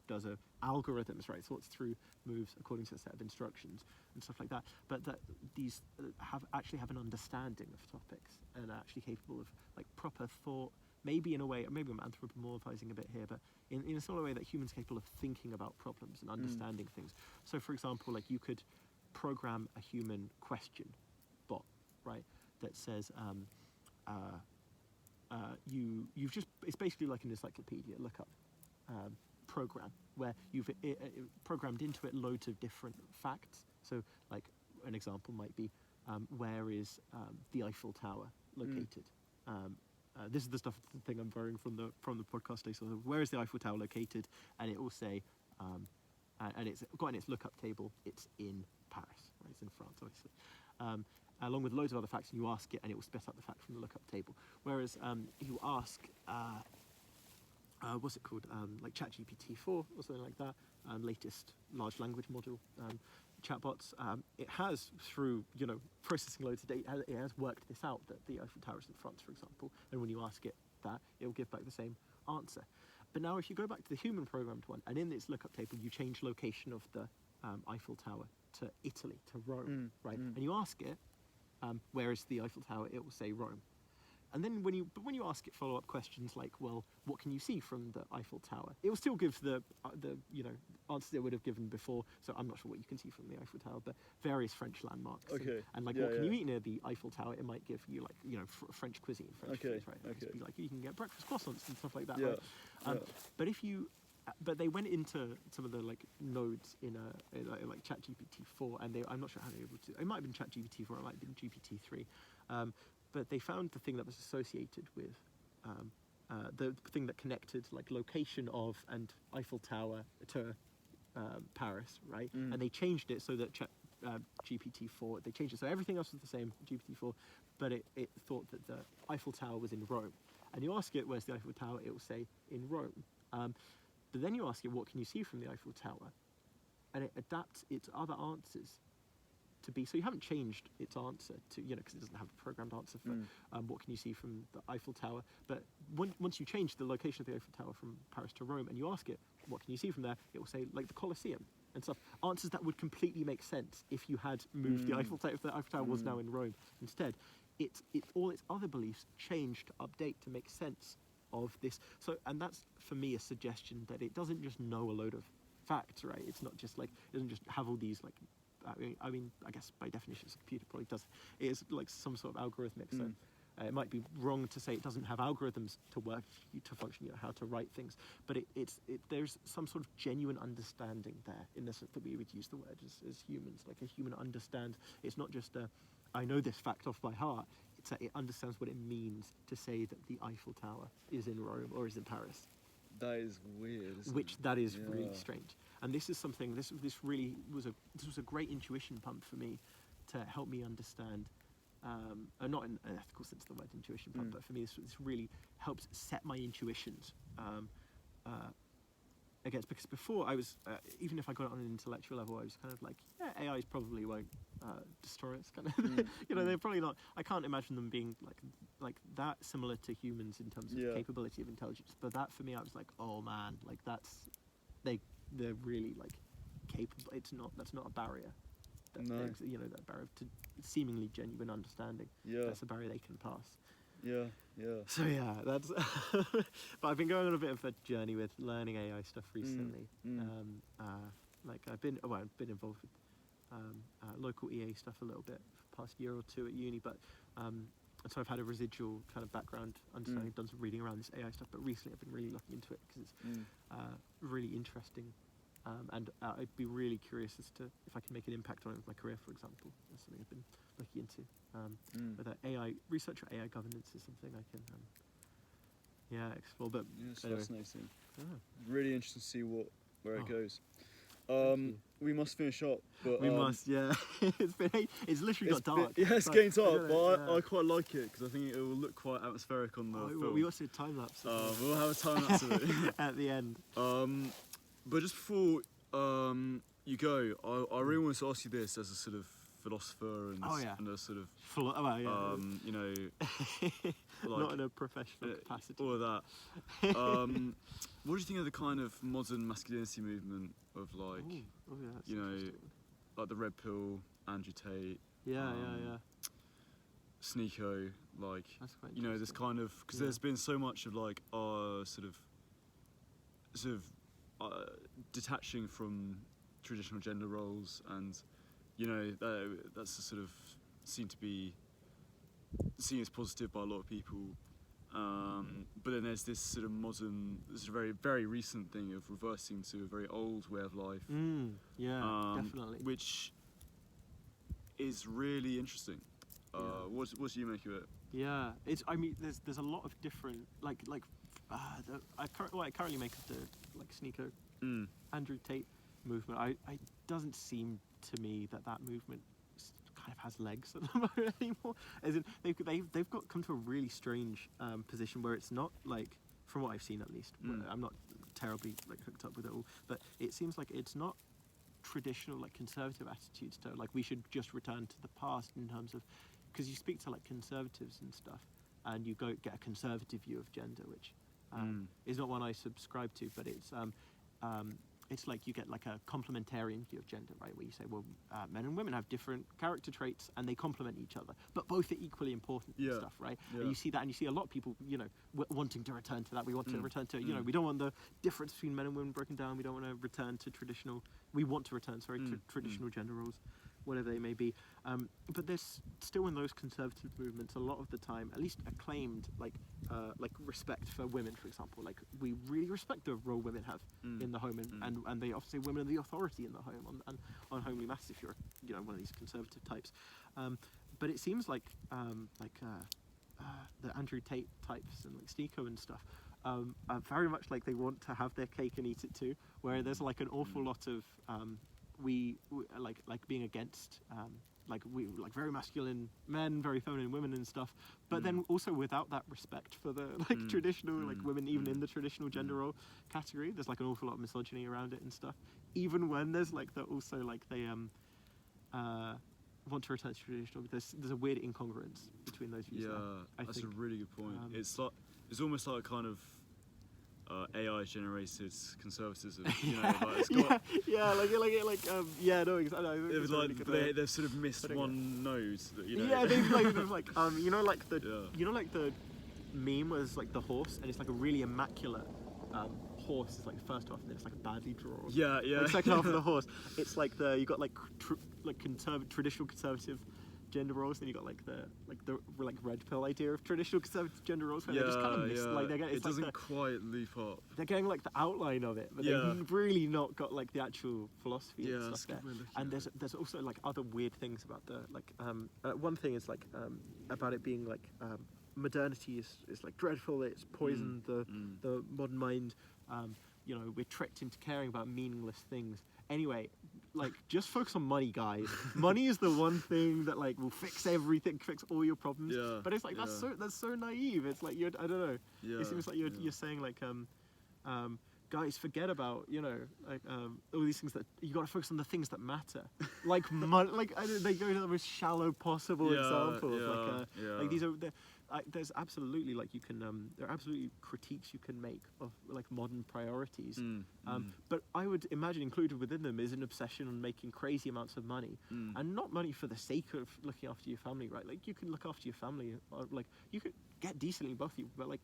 does algorithms, right, sorts through moves according to a set of instructions and stuff like that, but that these have an understanding of topics and are actually capable of proper thought, maybe in a way, maybe I'm anthropomorphizing a bit here, but in a sort of way that humans are capable of thinking about problems and understanding things. So for example, you could program a human question bot, right, that says it's basically like an encyclopedia lookup program, where you've programmed into it loads of different facts. So an example might be, where is the Eiffel Tower located? This is the thing I'm borrowing from the podcast day. So where is the Eiffel Tower located? And it will say, and it's got in its lookup table, it's in Paris, right? It's in France, obviously. Along with loads of other facts, and you ask it, and it will spit out the fact from the lookup table. Whereas you ask, what's it called? Like ChatGPT-4 or something like that, latest large language model chatbots. It has, through processing loads of data, it has worked this out, that the Eiffel Tower is in France, for example. And when you ask it that, it will give back the same answer. But now, if you go back to the human programmed one, and in its lookup table, you change location of the Eiffel Tower to Italy, to Rome, right? And you ask it, where is the Eiffel Tower? It will say Rome. And then when you ask it follow-up questions like, well, what can you see from the Eiffel Tower? It will still give the answers it would have given before. So I'm not sure what you can see from the Eiffel Tower, but various French landmarks. Okay. And what can you eat near the Eiffel Tower? It might give you French cuisine, French food, right? Okay. It'd be you can get breakfast croissants and stuff like that. Yeah. Right? But they went into some of the nodes in ChatGPT-4, and I'm not sure how they were able to. It might have been ChatGPT-4, it might have been GPT-3. But they found the thing that was associated with the thing that connected location of and Eiffel Tower to Paris, right? And they changed it so that GPT-4, they changed it so everything else was the same, GPT-4, but it thought that the Eiffel Tower was in Rome. And you ask it, where's the Eiffel Tower? It will say, in Rome. But then you ask it, what can you see from the Eiffel Tower? And it adapts its other answers to be, so you haven't changed its answer to, because it doesn't have a programmed answer for what can you see from the Eiffel Tower. But once you change the location of the Eiffel Tower from Paris to Rome, and you ask it, what can you see from there? It will say, the Colosseum and stuff. Answers that would completely make sense if you had moved the Eiffel Tower, if the Eiffel Tower was now in Rome. Instead, all its other beliefs changed to update to make sense of this. So, and that's, for me, a suggestion that it doesn't just know a load of facts, right? It's not just it doesn't just have all these I mean, I guess by definition, it's a computer probably does. It is some sort of algorithmic. So it might be wrong to say it doesn't have algorithms to work, to function, how to write things. But there's some sort of genuine understanding there, in the sense that we would use the word as humans. A human understands. It's not just I know this fact off by heart. It's that it understands what it means to say that the Eiffel Tower is in Rome or is in Paris. That is weird. That is really Yeah. strange. And this is something. This really was a great intuition pump for me to help me understand. Not in an ethical sense, the word intuition pump, but for me, this really helps set my intuitions against. Because before I was, even if I got it on an intellectual level, I was kind of like, yeah, AIs probably won't destroy us. Kind of, they're probably not. I can't imagine them being like that similar to humans in terms of capability of intelligence. But that for me, I was like, oh man, like they're really like capable. That's not a barrier. That barrier to seemingly genuine understanding. Yeah. That's a barrier they can pass. Yeah. So yeah, that's. But I've been going on a bit of a journey with learning AI stuff recently. I've been involved with local EA stuff a little bit for the past year or two at uni, but so I've had a residual kind of background understanding, done some reading around this AI stuff, but recently I've been really looking into it because it's really interesting. And I'd be really curious as to if I can make an impact on it with my career, for example. That's something I've been looking into. Whether AI research or AI governance is something I can, explore. But it's anyway. fascinating. Yeah. Really interesting to see where it goes. We must finish up, but we must. Yeah, it's literally got dark. It's getting dark, but I quite like it because I think it will look quite atmospheric on the film. We also time lapse. We'll have a time lapse of it at the end. But just before you go, I really want to ask you this as a sort of philosopher and a sort of not in a professional capacity. All of that. What do you think of the kind of modern masculinity movement of like, like the Red Pill, Andrew Tate, Sneeko, like, this kind of, because there's been so much of like sort of detaching from traditional gender roles, and that's a sort of seemed to be seen as positive by a lot of people. But then there's this sort of modern, this very, very recent thing of reversing to a very old way of life. Definitely. Which is really interesting. What do you make of it? Yeah, there's a lot of different I currently make of the Sneeko, Andrew Tate movement. I doesn't seem to me that movement kind of has legs at the moment anymore. As in, they've come to a really strange position where it's not like, from what I've seen at least, I'm not terribly hooked up with it all, but it seems like it's not traditional conservative attitudes to we should just return to the past in terms of, because you speak to conservatives and stuff, and you go get a conservative view of gender, which is not one I subscribe to, but it's like you get a complementarian view of gender, right? Where you say, well, men and women have different character traits and they complement each other, but both are equally important and stuff, right? Yeah. And you see that, and you see a lot of people, wanting to return to that. We want to return to, we don't want the difference between men and women broken down. We don't want to return to traditional. We want to return, to traditional gender roles, whatever they may be. But there's still in those conservative movements a lot of the time, at least acclaimed, respect for women, for example. We really respect the role women have in the home, and they often say women are the authority in the home on homely matters if you're one of these conservative types. But it seems like the Andrew Tate types and Sneeko and stuff are very much they want to have their cake and eat it too, where there's an awful lot of we being against very masculine men, very feminine women and stuff, but then also without that respect for the traditional women, even in the traditional gender role category. There's an awful lot of misogyny around it and stuff, even when there's they want to return to traditional. There's a weird incongruence between those views. That's a really good point. It's almost like a kind of AI generated conservatism, it's got exactly. They've sort of missed one node that the meme was the horse, and it's a really immaculate horse is the first half, and then it's badly drawn. The second half of the horse, it's you got traditional conservative gender roles, then you got the red pill idea of traditional conservative gender roles, where they just kind of miss, it doesn't quite leap up. They're getting the outline of it, but they've really not got the actual philosophy and stuff there. And there's also other weird things about the one thing is about it being modernity is like dreadful. It's poisoned the modern mind. You know, we're tricked into caring about meaningless things. Anyway, like, just focus on money, guys. Money is the one thing that like will fix everything, fix all your problems. Yeah, but it's like that's so naive. It's like I don't know. Yeah, it seems like you're saying like guys, forget about, you know, like all these things that you got to focus on the things that matter, like money. Like they go to the most shallow possible examples. Like these are. There's absolutely like you can there are absolutely critiques you can make of like modern priorities, but I would imagine included within them is an obsession on making crazy amounts of money, and not money for the sake of looking after your family, right? Like you can look after your family, like you could get decently, both of you, but like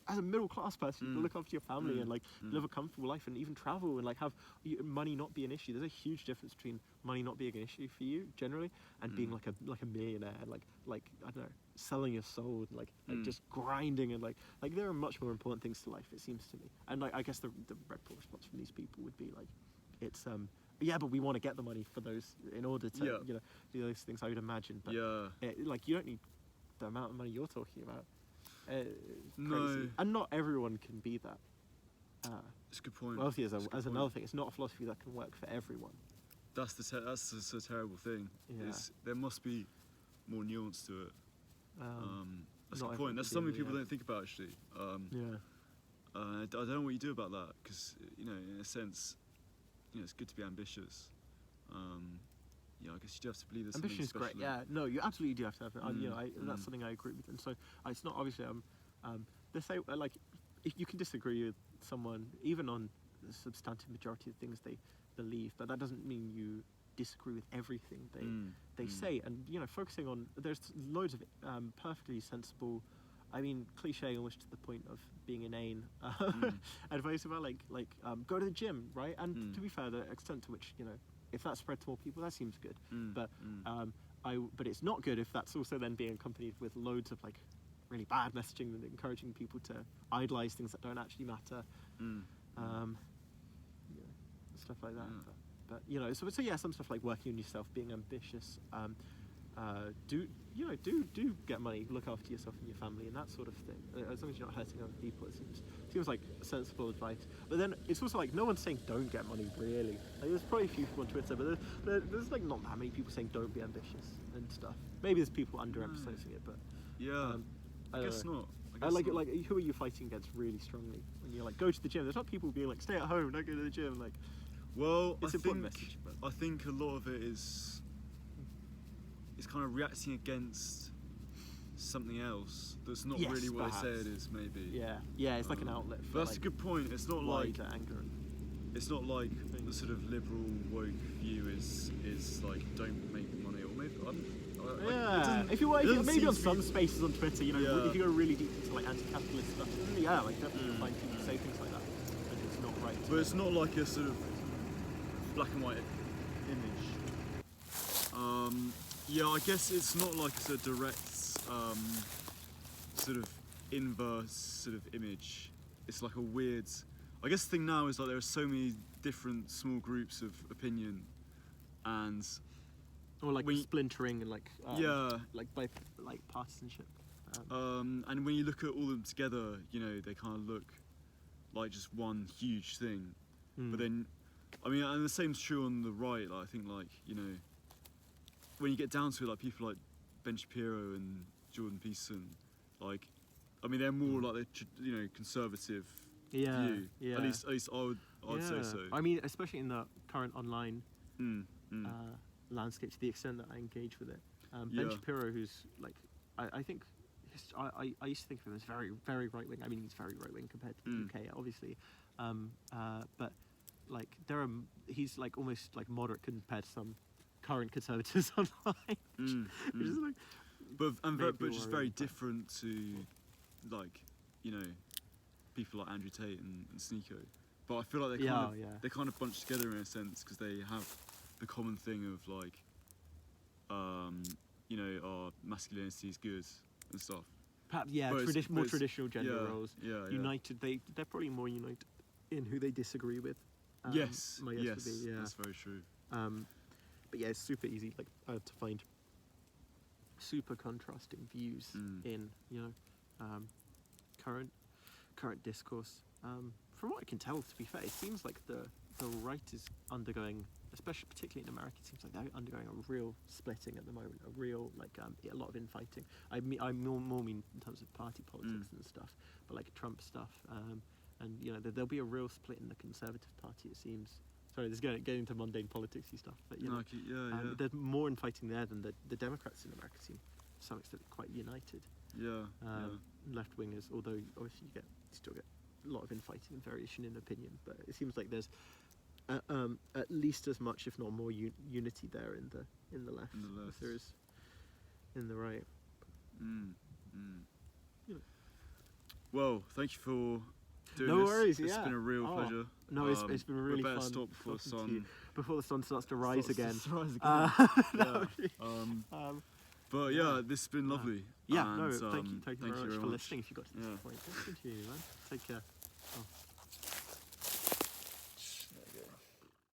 as a middle class person, you can look after your family and like live a comfortable life and even travel and like have money not be an issue. There's a huge difference between money not being an issue for you generally and being like a millionaire, like I don't know, selling your soul, like just grinding and like there are much more important things to life, it seems to me. And like I guess the Red Bull response from these people would be like, it's yeah, but we want to get the money for those in order to you know do those things, I would imagine. But like you don't need the amount of money you're talking about. No, and not everyone can be that. It's a good point. Wealthy as another thing. It's not a philosophy that can work for everyone. That's the terrible thing. Yeah. There must be more nuance to it. That's a good point. That's everyone something can people be, don't think about actually. I don't know what you do about that, because you know, in a sense, you know, it's good to be ambitious. Yeah, I guess you do have to believe there's ambition is great. Yeah, no, you absolutely do have to have it. You know, that's something I agree with. And so it's not obviously they say like if you can disagree with someone even on the substantive majority of things they believe, but that doesn't mean you disagree with everything they say. And you know, focusing on there's loads of perfectly sensible, I mean, cliche almost to the point of being inane advice about like go to the gym, right? And to be fair, the extent to which, you know, if that's spread to more people, that seems good. But but it's not good if that's also then being accompanied with loads of like really bad messaging and encouraging people to idolize things that don't actually matter. Yeah, stuff like that. But you know, so yeah, some stuff like working on yourself, being ambitious. Do get money, look after yourself and your family, and that sort of thing. As long as you're not hurting other people, it seems like sensible advice. But then it's also like no one's saying don't get money, really. Like, there's probably a few people on Twitter, but there's like not that many people saying don't be ambitious and stuff. Maybe there's people underemphasizing it, but I guess not. Like who are you fighting against really strongly when you're like go to the gym? There's not people being like stay at home, don't go to the gym. Like, well, it's an important message. But I think a lot of it is kind of reacting against something else that's not really what perhaps. they say it is, maybe. Yeah, it's like an outlet for that's a good point. It's not like anger. It's not like the sort of liberal woke view is like don't make money, or maybe if you maybe on some spaces on Twitter, you know, if you go really deep into like anti-capitalist stuff, like definitely you'll find people say things like that, and it's not right. But it's not like a sort of black and white image. Yeah, I guess it's not like a sort of direct, sort of inverse sort of image. It's like a weird. I guess the thing now is like there are so many different small groups of opinion, and or like splintering and like like partisanship. And when you look at all of them together, you know, they kind of look like just one huge thing. But then, I mean, and the same's true on the right. Like, I think, like, you know, when you get down to it, like people like Ben Shapiro and Jordan Peterson, like, I mean, they're more like the conservative view. Yeah. At least I'd say so. I mean, especially in the current online landscape, to the extent that I engage with it. Ben Shapiro, who's like, I think, I used to think of him as very, very right wing. I mean, he's very right wing compared to the UK, obviously. But like, he's like almost like moderate compared to some current conservatives online, which is like, but just very different to, like, you know, people like Andrew Tate and Sneeko. But I feel like they kind of bunch together in a sense because they have the common thing of like, you know, our masculinity is good and stuff. Perhaps, more traditional gender roles. United, they're probably more united in who they disagree with. Yes, that's very true. But yeah, it's super easy to find super contrasting views in current discourse. From what I can tell, to be fair, it seems like the right is undergoing, especially particularly in America, it seems like they're undergoing a real splitting at the moment, a real a lot of infighting. I more mean in terms of party politics and stuff, but like Trump stuff, and there'll be a real split in the Conservative Party. It seems. Sorry, this is getting into mundane politicsy stuff, but there's more infighting there than the Democrats in America seem to some extent quite united. Left wingers, although obviously you still get a lot of infighting and variation in opinion, but it seems like there's at least as much, if not more, unity there in the left as there is in the right. Well, thank you for doing no this. worries. It's been a real pleasure. No, it's been really fun. Stop before the sun starts to rise again. But yeah, this has been lovely. Thank you very much for much. listening. If you got to this point, good to you, man. Take care. Oh.